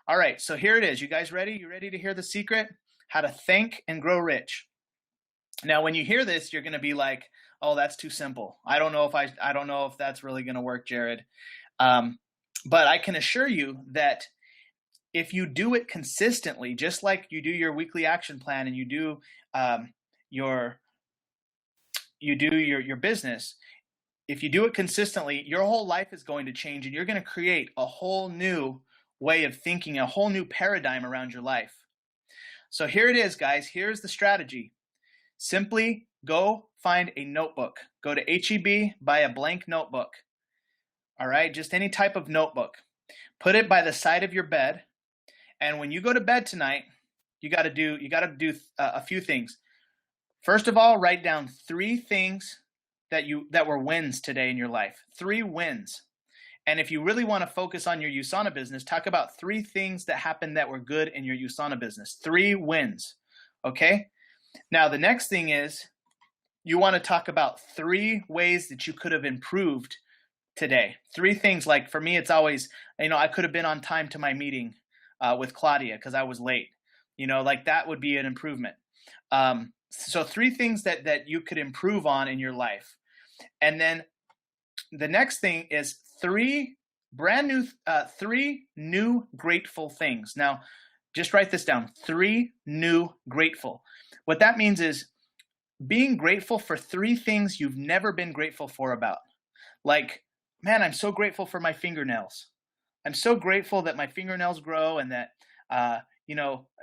All right, so here it is. You guys ready? You ready to hear the secret? How to thank and grow rich. Now, when you hear this, you're going to be like, "Oh, that's too simple. I don't know if that's really going to work, Jared." But I can assure you that if you do it consistently, just like you do your weekly action plan and you do your business, if you do it consistently, your whole life is going to change, and you're going to create a whole new way of thinking, a whole new paradigm around your life. So here it is, guys. Here's the strategy. Simply go find a notebook. Go to HEB, buy a blank notebook. All right, just any type of notebook. Put it by the side of your bed, and when you go to bed tonight, you got to do a few things. First of all, write down 3 things that were wins today in your life. 3 wins. And if you really want to focus on your USANA business, talk about 3 things that happened that were good in your USANA business. 3 wins. Okay? Now, the next thing is you want to talk about 3 ways that you could have improved today. 3 things. Like for me, it's always, I could have been on time to my meeting with Claudia because I was late. Like that would be an improvement. So 3 things that you could improve on in your life. And then the next thing is 3 new grateful things. Now, just write this down. 3 new grateful. What that means is being grateful for 3 things you've never been grateful for about. Like, man, I'm so grateful for my fingernails. I'm so grateful that my fingernails grow and that,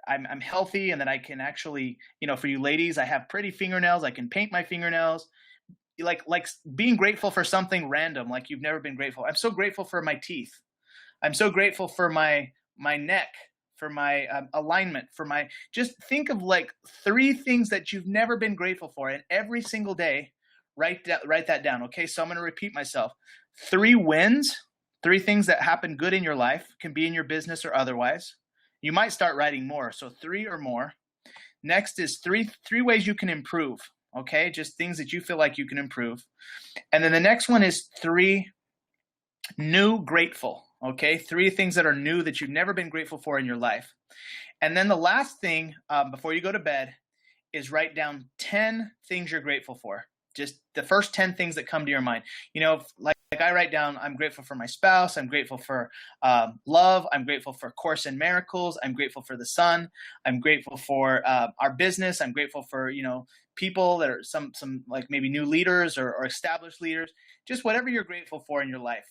I'm healthy and that I can actually, for you ladies, I have pretty fingernails. I can paint my fingernails. Like being grateful for something random, like you've never been grateful. I'm so grateful for my teeth. I'm so grateful for my neck, for my alignment, just think of like 3 things that you've never been grateful for. And every single day, write that down. Okay. So I'm going to repeat myself. 3 wins, 3 things that happen good in your life, can be in your business or otherwise. You might start writing more, so 3 or more. Next is three ways you can improve, okay? Just things that you feel like you can improve. And then the next one is 3 new grateful, okay? 3 things that are new that you've never been grateful for in your life. And then the last thing before you go to bed is write down 10 things you're grateful for. Just the first 10 things that come to your mind. You know, like I write down, I'm grateful for my spouse. I'm grateful for love. I'm grateful for Course in Miracles. I'm grateful for the sun. I'm grateful for our business. I'm grateful for, you know, people that are some like maybe new leaders or established leaders. Just whatever you're grateful for in your life.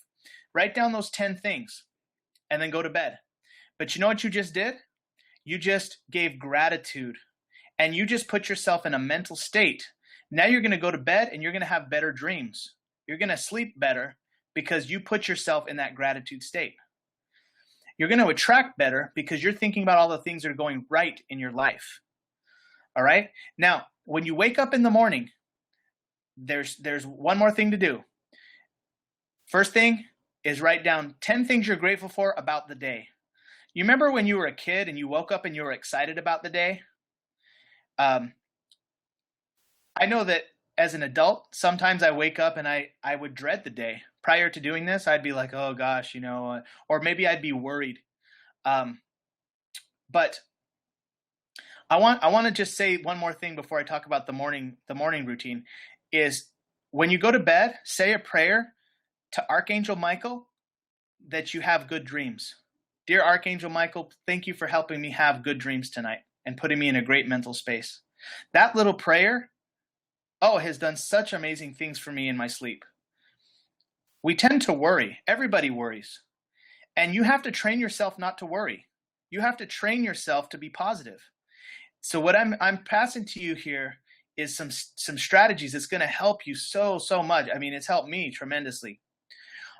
Write down those 10 things and then go to bed. But you know what you just did? You just gave gratitude and you just put yourself in a mental state. Now you're going to go to bed and you're going to have better dreams. You're going to sleep better because you put yourself in that gratitude state. You're going to attract better because you're thinking about all the things that are going right in your life. All right? Now, when you wake up in the morning, there's one more thing to do. First thing is write down 10 things you're grateful for about the day. You remember when you were a kid and you woke up and you were excited about the day? I know that as an adult, sometimes I wake up and I would dread the day. Prior to doing this, I'd be like, oh gosh, you know, or maybe I'd be worried. But I want to just say one more thing before I talk about the morning routine is when you go to bed, say a prayer to Archangel Michael that you have good dreams. Dear Archangel Michael, thank you for helping me have good dreams tonight and putting me in a great mental space. That little prayer, has done such amazing things for me in my sleep. We tend to worry. Everybody worries. And you have to train yourself not to worry. You have to train yourself to be positive. So what I'm passing to you here is some strategies that's going to help you so much. I mean, it's helped me tremendously.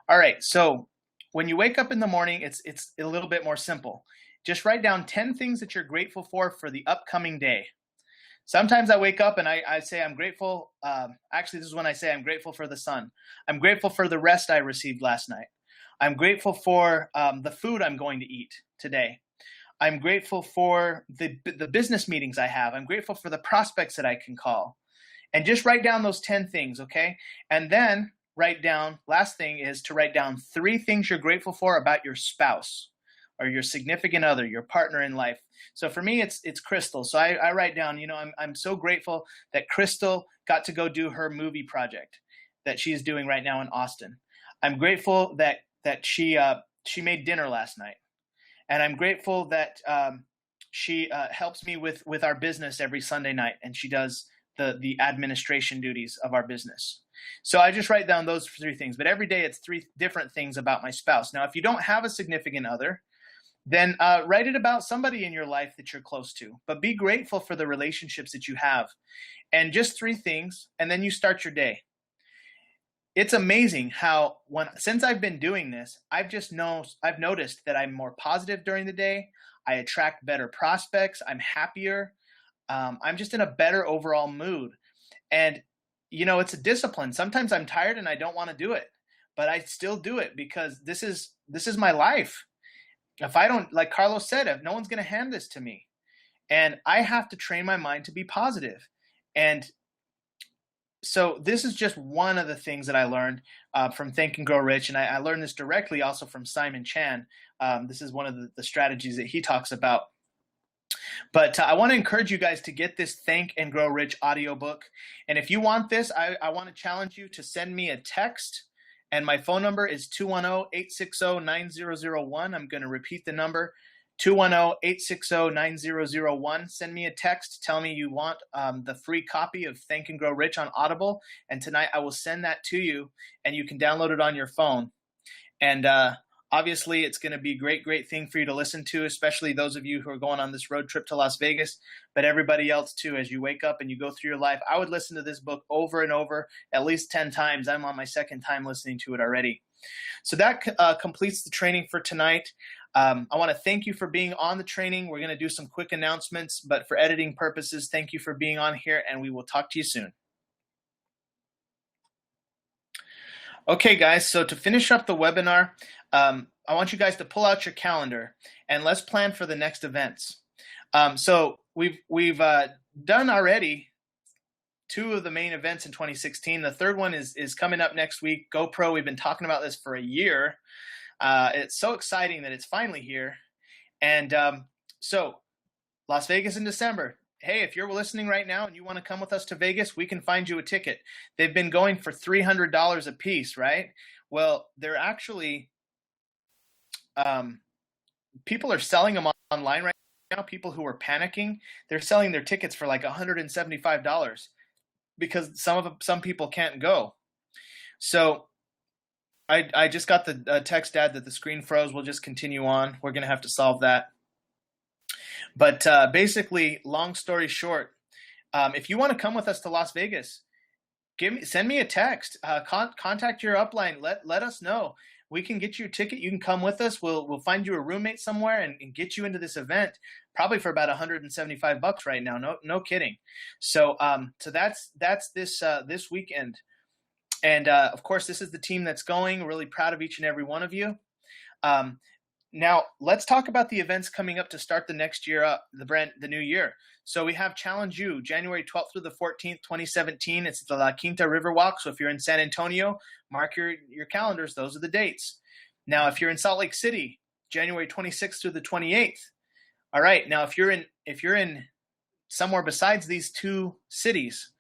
All right, so when you wake up in the morning, it's a little bit more simple. Just write down 10 things that you're grateful for the upcoming day. Sometimes I wake up and I say I'm grateful. Actually, this is when I say I'm grateful for the sun. I'm grateful for the rest I received last night. I'm grateful for the food I'm going to eat today. I'm grateful for the business meetings I have. I'm grateful for the prospects that I can call. And just write down those 10 things, okay? And then write down, last thing is to write down 3 things you're grateful for about your spouse or your significant other, your partner in life. So for me, it's Crystal. So I write down, you know, I'm so grateful that Crystal got to go do her movie project that she's doing right now in Austin. I'm grateful that she made dinner last night. And I'm grateful that she helps me with our business every Sunday night, and she does the administration duties of our business. So I just write down those 3 things. But every day it's 3 different things about my spouse. Now, if you don't have a significant other, then write it about somebody in your life that you're close to. But be grateful for the relationships that you have. And just 3 things, and then you start your day. It's amazing how since I've been doing this, I've noticed that I'm more positive during the day. I attract better prospects. I'm happier. I'm just in a better overall mood. And, you know, it's a discipline. Sometimes I'm tired and I don't want to do it, but I still do it because this is my life. If I don't, like Carlos said, if no one's going to hand this to me, and I have to train my mind to be positive. And so this is just one of the things that I learned from Think and Grow Rich. And I learned this directly also from Simon Chan. This is one of the strategies that he talks about. But I want to encourage you guys to get this Think and Grow Rich audiobook. And if you want this, I want to challenge you to send me a text. And my phone number is 210-860-9001. I'm going to repeat the number, 210-860-9001. Send me a text. Tell me you want the free copy of Think and Grow Rich on Audible. And tonight I will send that to you, and you can download it on your phone. And obviously, it's going to be a great thing for you to listen to, especially those of you who are going on this road trip to Las Vegas, but everybody else too. As you wake up and you go through your life, I would listen to this book over and over, at least 10 times. I'm on my 2nd time listening to it already. So that completes the training for tonight. I want to thank you for being on the training. We're going to do some quick announcements, but for editing purposes, thank you for being on here, and we will talk to you soon. Okay, guys, so to finish up the webinar, I want you guys to pull out your calendar and let's plan for the next events. So we've done already 2 of the main events in 2016. The third one is coming up next week. GoPro, we've been talking about this for a year. It's so exciting that it's finally here. And so Las Vegas in December. Hey, if you're listening right now and you want to come with us to Vegas, we can find you a ticket. They've been going for $300 a piece, right? Well, they're actually, people are selling them online right now. People who are panicking, they're selling their tickets for like $175 because some people can't go. So I just got the text, Dad, that the screen froze. We'll just continue on. We're going to have to solve that. But basically, long story short, if you want to come with us to Las Vegas, send me a text. Contact your upline. Let us know. We can get you a ticket. You can come with us. We'll find you a roommate somewhere and get you into this event, probably for about $175 right now. No kidding. So that's this weekend. And of course, this is the team that's going. Really proud of each and every one of you. Now, let's talk about the events coming up to start the next year up, the new year. So we have Challenge U, January 12th through the 14th, 2017. It's the La Quinta Riverwalk. So if you're in San Antonio, mark your calendars. Those are the dates. Now, if you're in Salt Lake City, January 26th through the 28th. All right. Now, if you're in somewhere besides these 2 cities,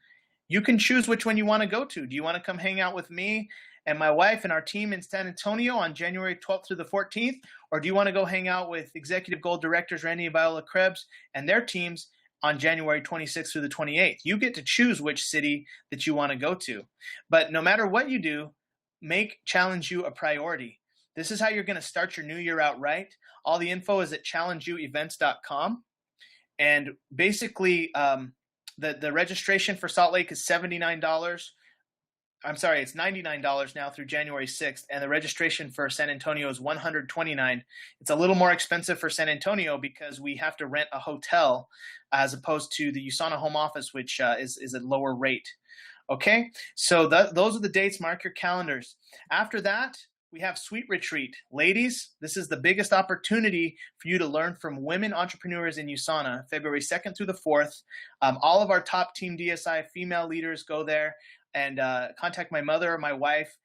you can choose which one you want to go to. Do you want to come hang out with me and my wife and our team in San Antonio on January 12th through the 14th? Or do you want to go hang out with Executive Gold Directors Randy and Viola Krebs and their teams on January 26th through the 28th? You get to choose which city that you want to go to. But no matter what you do, make Challenge U a priority. This is how you're going to start your new year out right. All the info is at challengeuevents.com. And basically, the registration for Salt Lake is $79. I'm sorry, it's $99 now through January 6th, and the registration for San Antonio is $129. It's a little more expensive for San Antonio because we have to rent a hotel as opposed to the USANA home office, which is a lower rate. Okay, so those are the dates. Mark your calendars. After that, we have Sweet Retreat. Ladies, this is the biggest opportunity for you to learn from women entrepreneurs in USANA, February 2nd through the 4th. All of our top Team DSI female leaders go there. And contact my mother or my wife.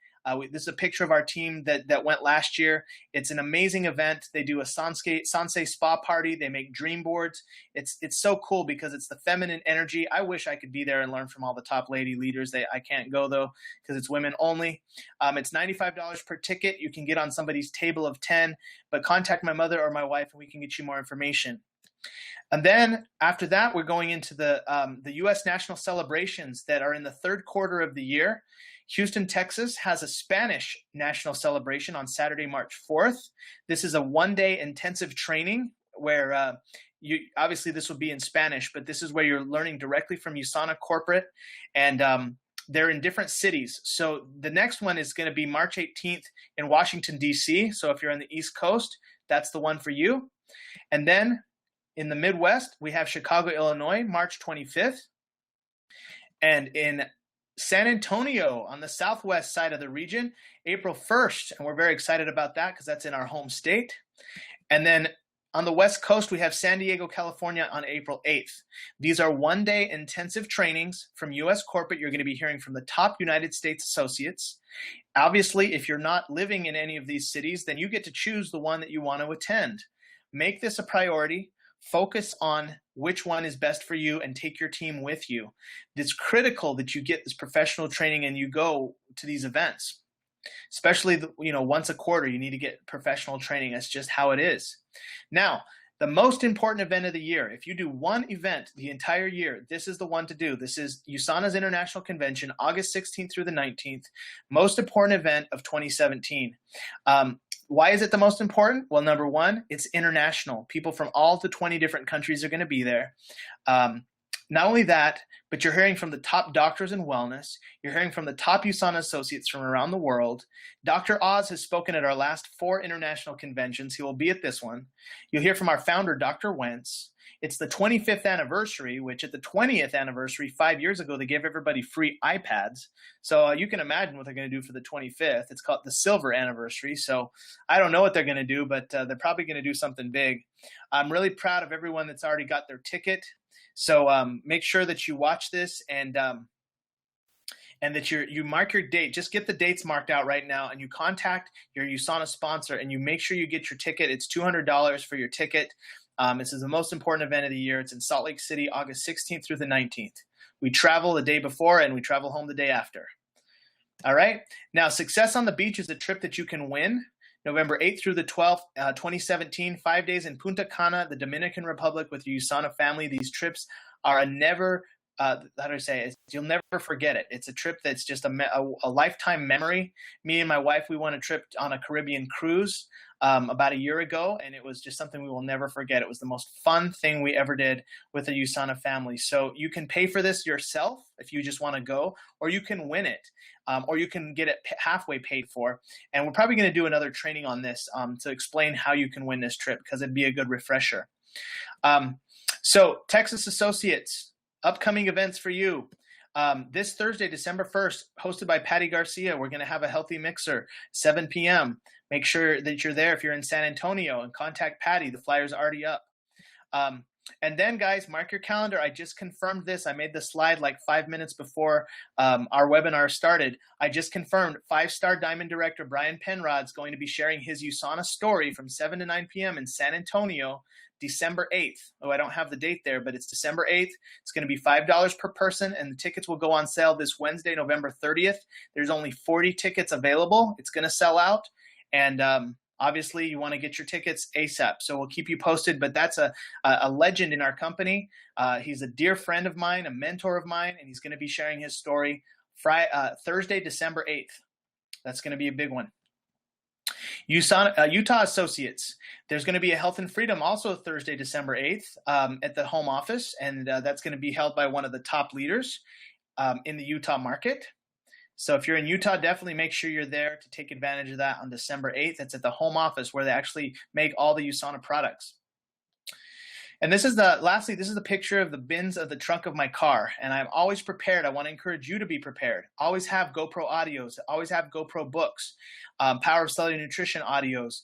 This is a picture of our team that went last year. It's an amazing event. They do a Sansei spa party. They make dream boards. It's so cool because it's the feminine energy. I wish I could be there and learn from all the top lady leaders. I can't go, though, because it's women only. It's $95 per ticket. You can get on somebody's table of 10, but contact my mother or my wife and we can get you more information. And then after that, we're going into the U.S. national celebrations that are in the 3rd quarter of the year. Houston, Texas has a Spanish national celebration on Saturday, March 4th. This is a 1-day intensive training where obviously this will be in Spanish, but this is where you're learning directly from USANA corporate, and they're in different cities. So the next one is going to be March 18th in Washington, D.C. So if you're on the East Coast, that's the one for you. And then in the Midwest, we have Chicago, Illinois, March 25th. And in San Antonio on the southwest side of the region, April 1st. And we're very excited about that because that's in our home state. And then on the West Coast, we have San Diego, California on April 8th. These are 1-day intensive trainings from U.S. corporate. You're going to be hearing from the top United States associates. Obviously, if you're not living in any of these cities, then you get to choose the one that you want to attend. Make this a priority. Focus on which one is best for you and take your team with you. It's critical that you get this professional training and you go to these events, especially once a quarter. You need to get professional training. That's just how it is. Now, the most important event of the year, if you do one event the entire year, this is the one to do. This is USANA's International Convention, August 16th through the 19th, most important event of 2017. Why is it the most important? Well, number one, it's international. People from all the 20 different countries are going to be there. Not only that, but you're hearing from the top doctors in wellness. You're hearing from the top USANA associates from around the world. Dr. Oz has spoken at our last 4 international conventions. He will be at this one. You'll hear from our founder, Dr. Wentz. it's the 25th anniversary, which at the 20th anniversary, 5 years ago, they gave everybody free iPads. So you can imagine what they're going to do for the 25th. It's called the silver anniversary. So I don't know what they're going to do, but they're probably going to do something big. I'm really proud of everyone that's already got their ticket. So make sure that you watch this and that you mark your date. Just get the dates marked out right now, and you contact your USANA sponsor, and you make sure you get your ticket. It's $200 for your ticket. This is the most important event of the year. It's in Salt Lake City, August 16th through the 19th. We travel the day before, and we travel home the day after. All right? Now, Success on the Beach is a trip that you can win. November 8th through the 12th, 2017, 5 days in Punta Cana, the Dominican Republic with your USANA family. These trips are a never how do I say it? You'll never forget it. It's a trip that's just a lifetime memory. Me and my wife, we went a trip on a Caribbean cruise about a year ago, and it was just something we will never forget. It was the most fun thing we ever did with the USANA family. So you can pay for this yourself if you just want to go, or you can win it, or you can get it halfway paid for. And we're probably going to do another training on this to explain how you can win this trip, because it'd be a good refresher. So Texas Associates, upcoming events for you. This Thursday, December 1st, hosted by Patty Garcia, we're going to have a healthy mixer, 7 p.m. Make sure that you're there if you're in San Antonio, and contact Patty. The flyer's already up. And then, guys, mark your calendar. I just confirmed this. I made the slide like 5 minutes before our webinar started. I just confirmed 5-star Diamond Director Brian Penrod's going to be sharing his USANA story from 7 to 9 p.m. in San Antonio, December 8th. Oh, I don't have the date there, but it's December 8th. It's going to be $5 per person, and the tickets will go on sale this Wednesday, November 30th. There's only 40 tickets available. It's going to sell out, and obviously you want to get your tickets ASAP. So we'll keep you posted, but that's a legend in our company. He's a dear friend of mine, a mentor of mine, and he's going to be sharing his story Thursday, December 8th. That's going to be a big one. Utah Associates, there's going to be a Health and Freedom also Thursday, December 8th at the home office, and that's going to be held by one of the top leaders in the Utah market. So if you're in Utah, definitely make sure you're there to take advantage of that on December 8th. It's at the home office where they actually make all the USANA products. And this is lastly, this is a picture of the bins of the trunk of my car. And I'm always prepared. I want to encourage you to be prepared. Always have GoPro audios. Always have GoPro books, Power of Cellular Nutrition audios,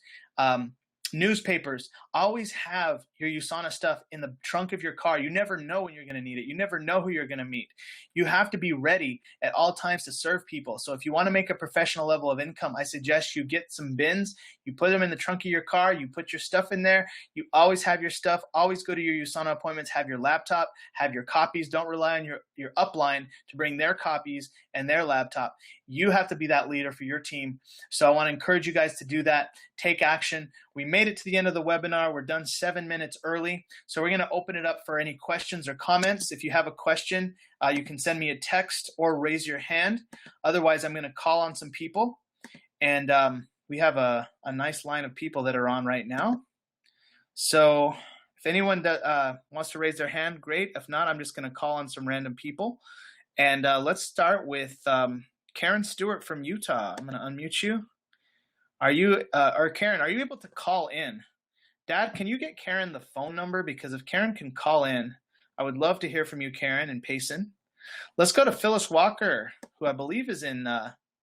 newspapers. Always have your USANA stuff in the trunk of your car. You never know when you're going to need it. You never know who you're going to meet. You have to be ready at all times to serve people. So if you want to make a professional level of income, I suggest you get some bins. You put them in the trunk of your car. You put your stuff in there. You always have your stuff. Always go to your USANA appointments. Have your laptop. Have your copies. Don't rely on your upline to bring their copies and their laptop. You have to be that leader for your team. So I want to encourage you guys to do that. Take action. We made it to the end of the webinar. We're done 7 minutes early. So we're going to open it up for any questions or comments. If you have a question, you can send me a text or raise your hand. Otherwise, I'm going to call on some people. And we have a nice line of people that are on right now. So if anyone wants to raise their hand, great. If not, I'm just going to call on some random people. And let's start with Karen Stewart from Utah. I'm going to unmute you. Are you, or Karen, are you able to call in? Dad, can you get Karen the phone number? Because if Karen can call in, I would love to hear from you, Karen and Payson. Let's go to Phyllis Walker, who I believe is in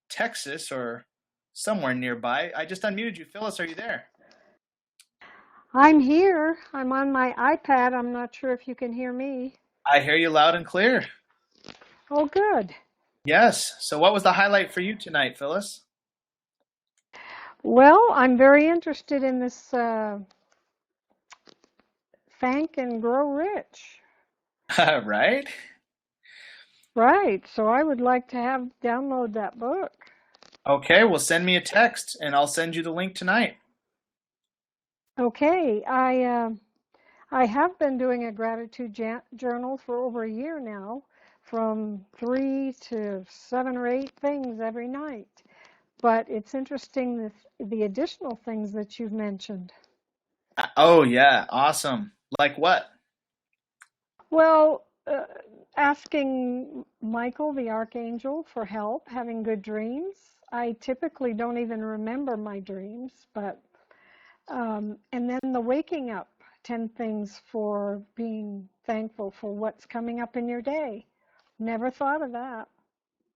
Texas or somewhere nearby. I just unmuted you. Phyllis, are you there? I'm here. I'm on my iPad. I'm not sure if you can hear me. I hear you loud and clear. Oh, good. Yes. So what was the highlight for you tonight, Phyllis? Well, I'm very interested in this Thank and Grow Rich. Right? Right. So I would like to download that book. Okay. Well, send me a text and I'll send you the link tonight. Okay. I have been doing a gratitude journal for over a year now, from 3 to 7 or 8 things every night. But it's interesting the additional things that you've mentioned. Oh, yeah. Awesome. Like what? Well, asking Michael, the Archangel, for help, having good dreams. I typically don't even remember my dreams, but, and then the waking up 10 things for being thankful for what's coming up in your day. Never thought of that.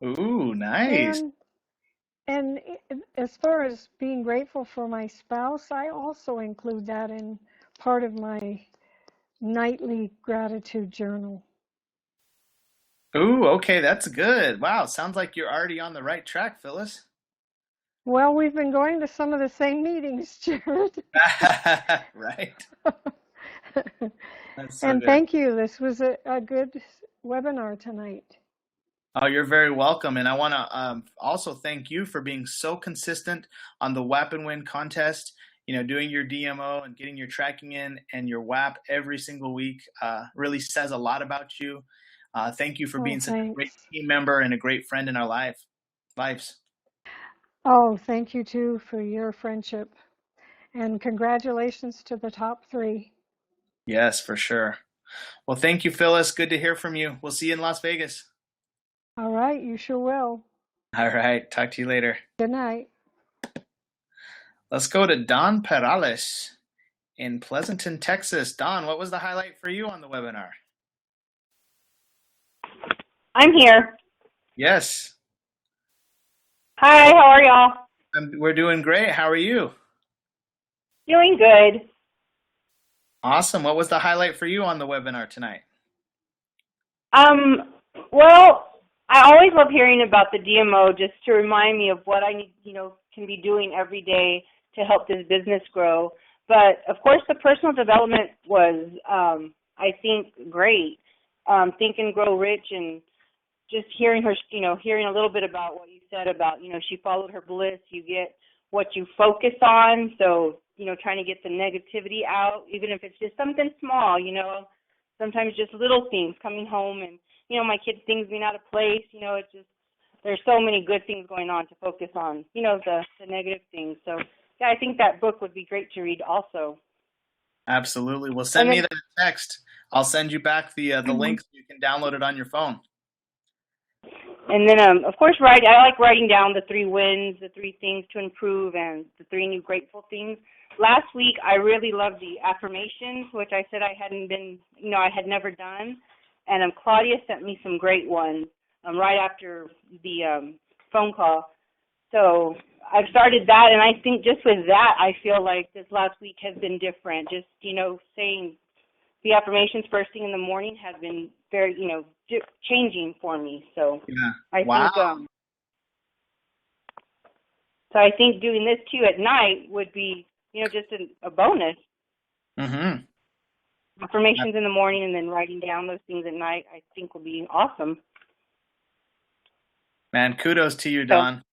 Ooh, nice. And as far as being grateful for my spouse, I also include that in part of my nightly gratitude journal. Ooh, okay, that's good. Wow, sounds like you're already on the right track, Phyllis. Well, we've been going to some of the same meetings, Jared. Right. That's so And good. thank you. This was a good webinar tonight. Oh, you're very welcome. And I want to also thank you for being so consistent on the WAPnWin contest, doing your DMO and getting your tracking in and your WAP every single week really says a lot about you. Thank you for being such a great team member and a great friend in our lives. Oh, thank you too for your friendship. And congratulations to the top 3. Yes, for sure. Well, thank you, Phyllis. Good to hear from you. We'll see you in Las Vegas. All right, you sure will. All right. Talk to you later. Good night. Let's go to Don Perales in Pleasanton, Texas. Don, what was the highlight for you on the webinar? I'm here. Yes. Hi, how are y'all? We're doing great. How are you? Doing good. Awesome. What was the highlight for you on the webinar tonight? Well, I always love hearing about the DMO just to remind me of what I need, can be doing every day to help this business grow. But of course, the personal development was, I think, great. Think and Grow Rich, and just hearing her, hearing a little bit about what you said about, she followed her bliss. You get what you focus on. So, trying to get the negativity out, even if it's just something small, sometimes just little things, coming home and, my kids' things being out of place, it's just, there's so many good things going on to focus on, the negative things. So, yeah, I think that book would be great to read also. Absolutely. Well, send me that text. I'll send you back the link so you can download it on your phone. And then, of course, I like writing down the 3 wins, the 3 things to improve, and the 3 new grateful things. Last week, I really loved the affirmations, which I said I had never done. And Claudia sent me some great ones right after the phone call. So I've started that, and I think just with that, I feel like this last week has been different. Just, saying the affirmations first thing in the morning has been very, changing for me. So yeah. I wow. think, so I think doing this too at night would be, just a bonus. Mm-hmm. Affirmations in the morning and then writing down those things at night, I think will be awesome. Man, kudos to you, Don.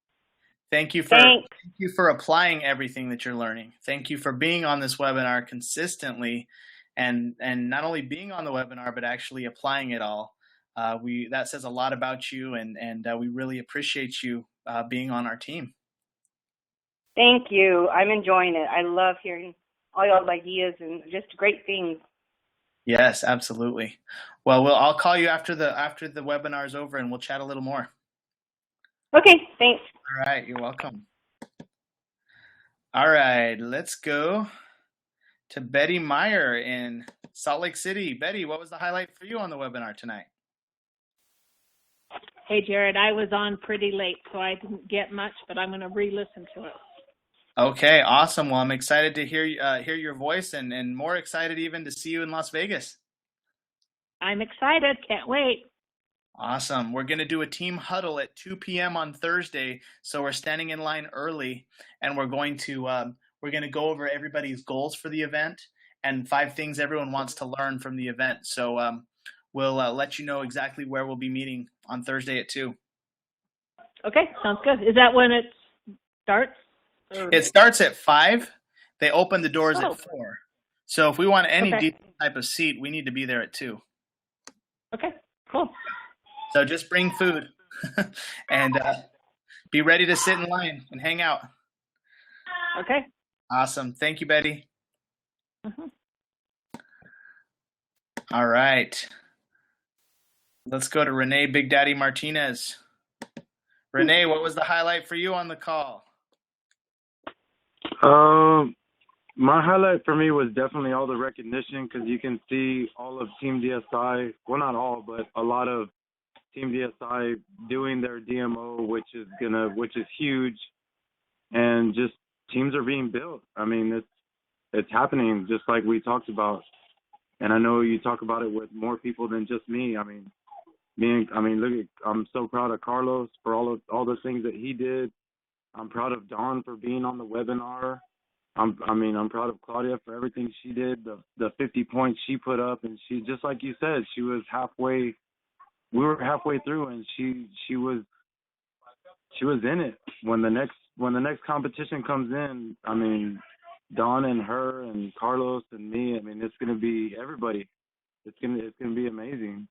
Thank you for applying everything that you're learning. Thank you for being on this webinar consistently, and not only being on the webinar but actually applying it all. That says a lot about you, and we really appreciate you being on our team. Thank you. I'm enjoying it. I love hearing all y'all's ideas and just great things. Yes, absolutely. Well, I'll call you after the webinar is over, and we'll chat a little more. Okay, thanks. All right, you're welcome. All right, let's go to Betty Meyer in Salt Lake City. Betty, what was the highlight for you on the webinar tonight? Hey, Jared, I was on pretty late, so I didn't get much, but I'm going to re-listen to it. Okay, awesome. Well, I'm excited to hear your voice, and more excited even to see you in Las Vegas. I'm excited. Can't wait. Awesome. We're going to do a team huddle at 2 p.m. on Thursday, so we're standing in line early, and we're going to go over everybody's goals for the event and 5 things everyone wants to learn from the event. So we'll let you know exactly where we'll be meeting on Thursday at 2. Okay, sounds good. Is that when it starts? It starts at 5. They open the doors at 4. So if we want any decent type of seat, we need to be there at 2. Okay, cool. So just bring food and be ready to sit in line and hang out. Okay. Awesome. Thank you, Betty. Mm-hmm. All right. Let's go to Renee Big Daddy Martinez. Renee, what was the highlight for you on the call? My highlight for me was definitely all the recognition because you can see all of Team DSI, well, not all, but a lot of Team DSI doing their DMO, which is huge, and just teams are being built. I mean, it's happening just like we talked about, and I know you talk about it with more people than just me. I mean, I'm so proud of Carlos for all the things that he did. I'm proud of Dawn for being on the webinar. I'm proud of Claudia for everything she did, the 50 points she put up, and she, just like you said, she was halfway. We were halfway through, and she was in it. When the next competition comes in, I mean, Dawn and her and Carlos and me. I mean, it's gonna be everybody. It's gonna be amazing.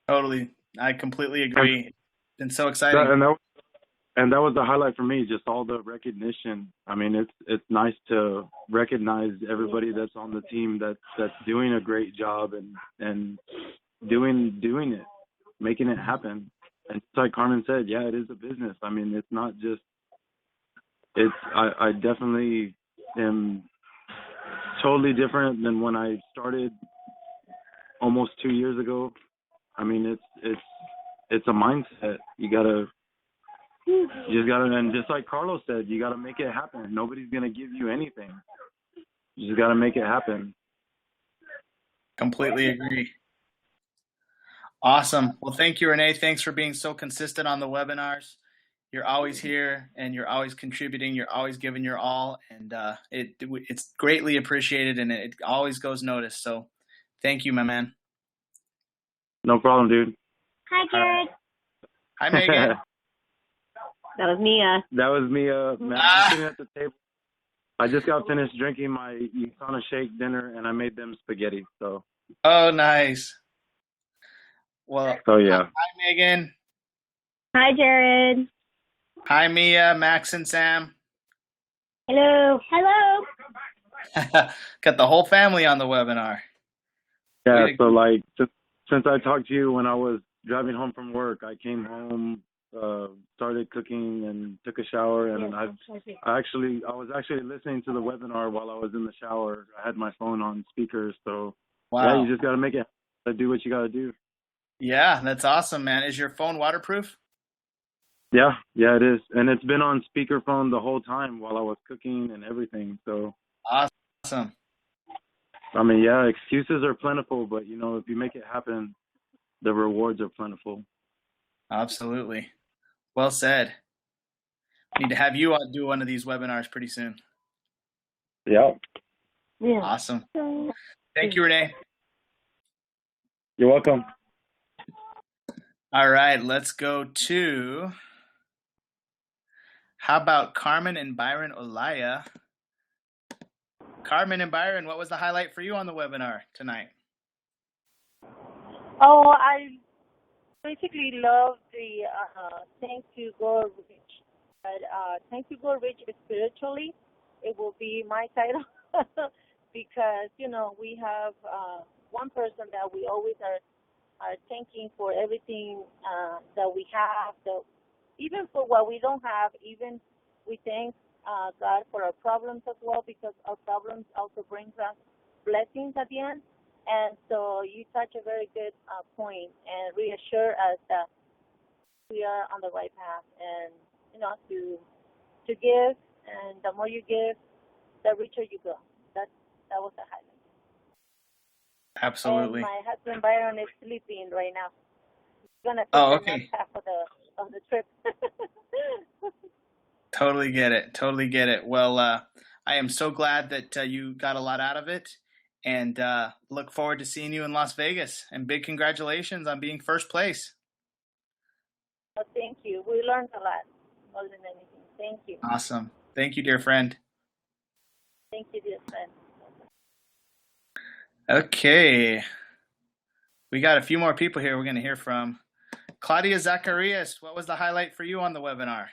Totally. I completely agree. It's been so exciting. And that was the highlight for me, just all the recognition. I mean, it's nice to recognize everybody that's on the team that's doing a great job and doing it, making it happen. And just like Carmen said, yeah, it is a business. I mean, it's not just, I definitely am totally different than when I started almost 2 years ago. I mean, it's a mindset. You just gotta, and just like Carlos said, you gotta make it happen. Nobody's gonna give you anything. You just gotta make it happen. Completely agree. Awesome. Well, thank you, Renee. Thanks for being so consistent on the webinars. You're always here, and you're always contributing. You're always giving your all, and it's greatly appreciated, and it always goes noticed. So, thank you, my man. No problem, dude. Hi, Jared. Hi, Megan. That was Mia. That was me. I'm sitting at the table. I just got finished drinking my USANA shake dinner, and I made them spaghetti. So. Oh, nice. Well. So yeah. Hi, Megan. Hi, Jared. Hi, Mia, Max, and Sam. Hello. Hello. Got the whole family on the webinar. Yeah. So like, since I talked to you when I was driving home from work, I came home. Started cooking and took a shower, and I was actually listening to the webinar while I was in the shower. I had my phone on speaker, so wow. Yeah, you just got to make it. Do what you got to do. Yeah, that's awesome, man. Is your phone waterproof? Yeah, it is, and it's been on speakerphone the whole time while I was cooking and everything. So awesome. I mean, yeah, excuses are plentiful, but if you make it happen, the rewards are plentiful. Absolutely. Well said. Need to have you do one of these webinars pretty soon. Yeah. Awesome. Thank you, Renee. You're welcome. All right, let's go to, how about Carmen and Byron Olaya? Carmen and Byron, what was the highlight for you on the webinar tonight? Oh, I basically love the Thank You Go Rich. But Thank You Go Rich spiritually, it will be my title because, we have one person that we always are thanking for everything that we have, even for what we don't have, even we thank God for our problems as well, because our problems also brings us blessings at the end. And so you touch a very good point and reassure us that we are on the right path, and to give, and the more you give, the richer you go. That was the highlight. Absolutely. And my husband Byron is sleeping right now. He's gonna take the next half of the trip. Totally get it. Well, I am so glad that you got a lot out of it, and look forward to seeing you in Las Vegas. And big congratulations on being first place. Oh, thank you. We learned a lot, more than anything. Thank you. Awesome. Thank you, dear friend. Thank you, dear friend. Okay. We got a few more people here we're going to hear from. Claudia Zacharias, what was the highlight for you on the webinar?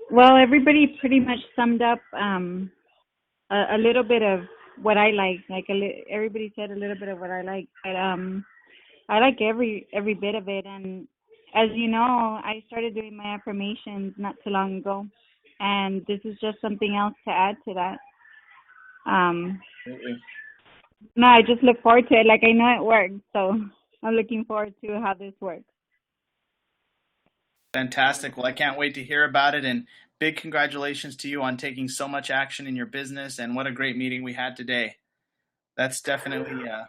Well, everybody pretty much summed up a little bit of what I like. Everybody said a little bit of what I like, but I like every bit of it, and as you know, I started doing my affirmations not too long ago, and this is just something else to add to that. Absolutely. No, I just look forward to it. Like, I know it works, so I'm looking forward to how this works. Fantastic. Well, I can't wait to hear about it, and big congratulations to you on taking so much action in your business, and what a great meeting we had today. That's definitely a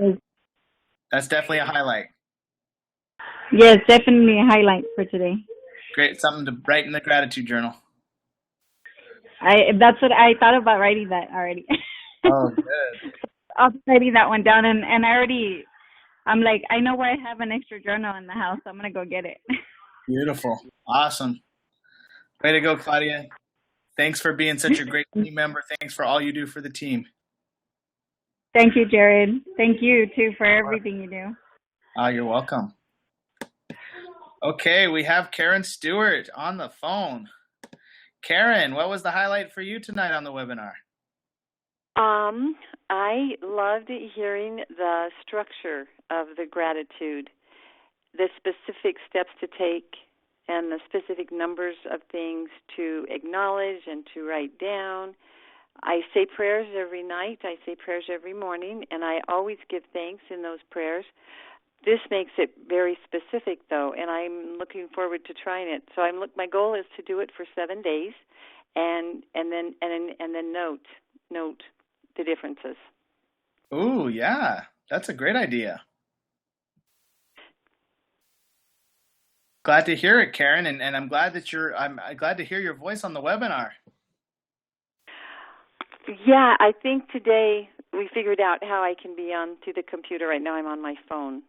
highlight. Yes, definitely a highlight for today. Great, something to write in the gratitude journal. That's what I thought about writing that already. Oh, good. I'll be writing that one down, and I'm like, I know where I have an extra journal in the house, so I'm gonna go get it. Beautiful. Awesome. Way to go, Claudia. Thanks for being such a great team member. Thanks for all you do for the team. Thank you, Jared. Thank you too for everything you do. You're welcome. Okay, we have Karen Stewart on the phone. Karen, what was the highlight for you tonight on the webinar? I loved hearing the structure of the gratitude, the specific steps to take, and the specific numbers of things to acknowledge and to write down. I say prayers every night. I say prayers every morning, and I always give thanks in those prayers. This makes it very specific, though, and I'm looking forward to trying it. So my goal is to do it for 7 days, and then note the differences. Ooh, yeah, that's a great idea. Glad to hear it, Karen, and I'm glad that I'm glad to hear your voice on the webinar. Yeah, I think today we figured out how I can be on to the computer. Right now I'm on my phone.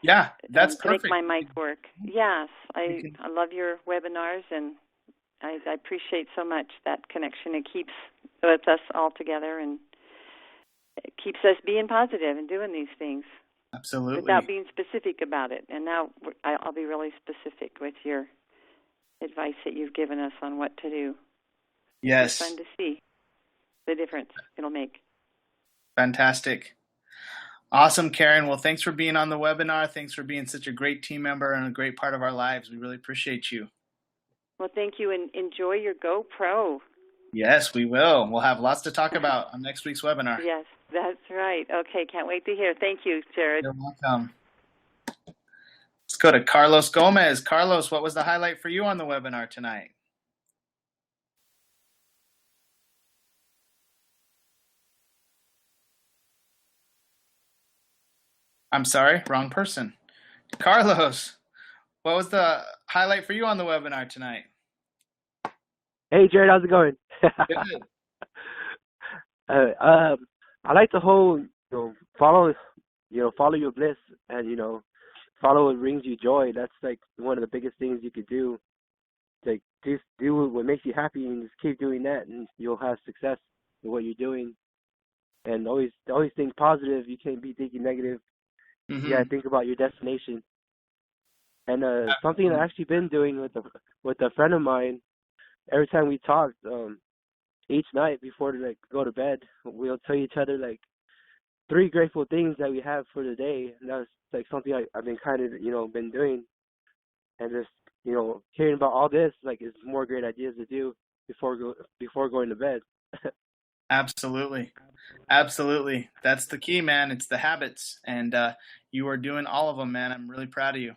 Yeah, that's perfect. To make my mic work. Yes, I love your webinars, and I appreciate so much that connection. It keeps us all together, and it keeps us being positive and doing these things. Absolutely. Without being specific about it. And now I'll be really specific with your advice that you've given us on what to do. Yes. It's fun to see the difference it'll make. Fantastic. Awesome, Karen. Well, thanks for being on the webinar. Thanks for being such a great team member and a great part of our lives. We really appreciate you. Well, thank you, and enjoy your GoPro. Yes, we will. We'll have lots to talk about on next week's webinar. Yes, that's right. Okay, can't wait to hear. Thank you, Jared. You're welcome. Let's go to Carlos Gomez. Carlos, what was the highlight for you on the webinar tonight? I'm sorry, wrong person. Carlos, what was the highlight for you on the webinar tonight? Hey, Jared, how's it going? Good. I like the whole, follow your bliss, and follow what brings you joy. That's like one of the biggest things you could do. Like, just do what makes you happy and just keep doing that, and you'll have success in what you're doing. And always think positive. You can't be thinking negative. Mm-hmm. You gotta think about your destination. And something I've actually been doing with a friend of mine. Every time we talk, each night before to go to bed, we'll tell each other 3 grateful things that we have for the day. And that's something I've been kind of been doing. And just hearing about all this is more great ideas to do before going to bed. Absolutely. Absolutely. That's the key, man. It's the habits. And you are doing all of them, man. I'm really proud of you.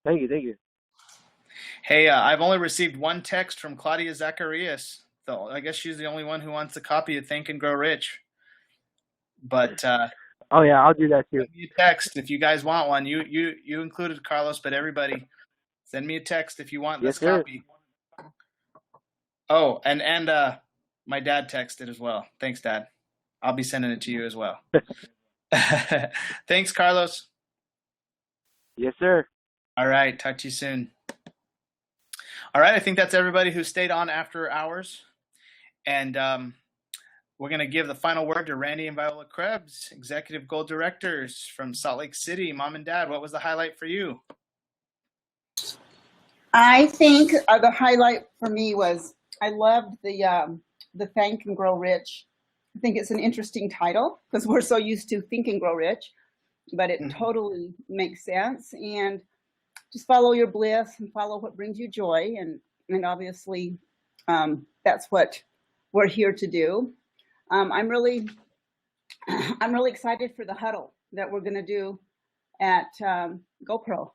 Thank you. Hey, I've only received one text from Claudia Zacharias. So I guess she's the only one who wants a copy of Think and Grow Rich. But oh yeah, I'll do that too. Send me a text if you guys want one. You included, Carlos, but everybody, send me a text if you want this copy. Oh, and my dad texted as well. Thanks, Dad. I'll be sending it to you as well. Thanks, Carlos. Yes, sir. All right. Talk to you soon. All right. I think that's everybody who stayed on after hours. And we're going to give the final word to Randy and Viola Krebs, Executive Goal Directors from Salt Lake City. Mom and Dad, what was the highlight for you? I think the highlight for me was I loved the Think and Grow Rich. I think it's an interesting title because we're so used to Think and Grow Rich, but it totally makes sense. And just follow your bliss and follow what brings you joy. And obviously, that's what we're here to do. I'm really excited for the huddle that we're going to do at GoPro.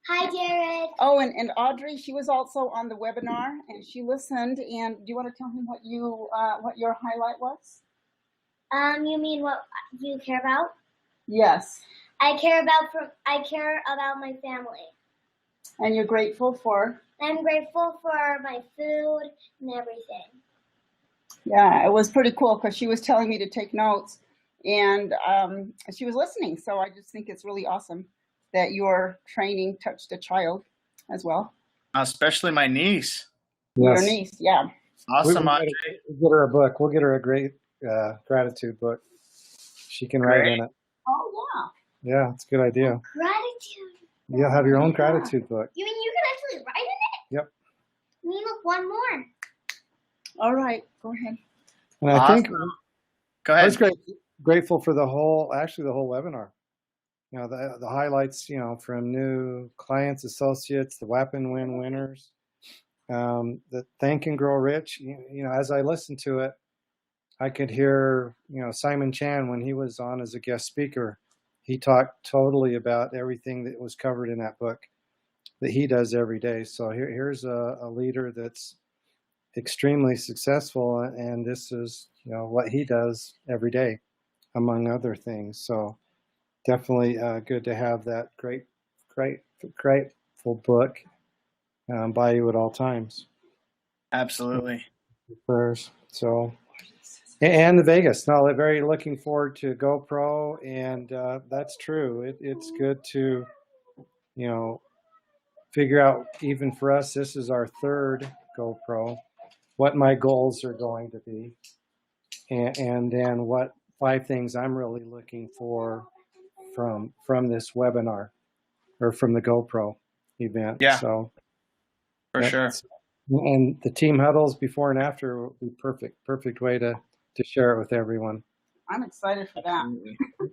Hi, Jared. Oh, and Audrey, she was also on the webinar and she listened. And do you want to tell him what your highlight was? You mean what you care about? Yes. I care about my family. And you're grateful for? I'm grateful for my food and everything. Yeah, it was pretty cool because she was telling me to take notes, and she was listening. So I just think it's really awesome that your training touched a child as well. Especially my niece. Your niece, yeah. Awesome, We'll Audrey. get her a book. We'll get her a great gratitude book. She can write in it. Oh, yeah. Yeah, it's a good idea. Gratitude. You'll have your own gratitude book. You mean you can actually write in it? Yep. You mean look, one more. All right, go ahead. And I think Go I ahead. was grateful for the whole webinar. You know, the highlights, you know, from new clients, associates, the WAPnWin winners, the Thank and Grow Rich. You know, as I listened to it, I could hear, you know, Simon Chan when he was on as a guest speaker. He talked totally about everything that was covered in that book that he does every day. So here's a leader that's extremely successful, and this is, you know, what he does every day, among other things. So definitely good to have that grateful book by you at all times. Absolutely. Prayers. So, and the Vegas. No, very looking forward to GoPro, and that's true. It's good to, you know, figure out, even for us, this is our third GoPro, what my goals are going to be, and then what 5 things I'm really looking for from this webinar or from the GoPro event. Yeah, so for sure. And the team huddles before and after will be perfect way to share it with everyone. I'm excited for that.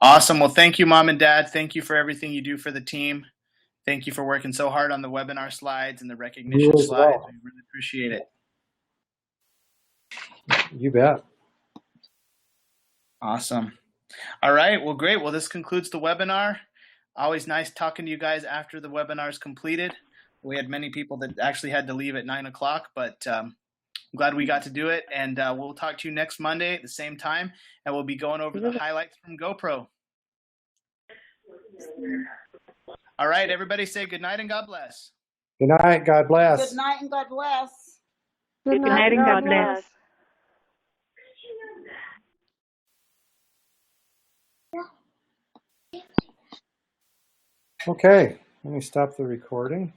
Awesome. Well, thank you, Mom and Dad. Thank you for everything you do for the team. Thank you for working so hard on the webinar slides and the recognition You as slides. well. We really appreciate it. You bet. Awesome. All right. Well, great. Well, this concludes the webinar. Always nice talking to you guys after the webinar is completed. We had many people that actually had to leave at 9 o'clock, but I'm glad we got to do it. And we'll talk to you next Monday at the same time, and we'll be going over the highlights from GoPro. All right, everybody say good night and God bless. Good night. God bless. Good night and God bless. Good night and God bless. Okay, let me stop the recording.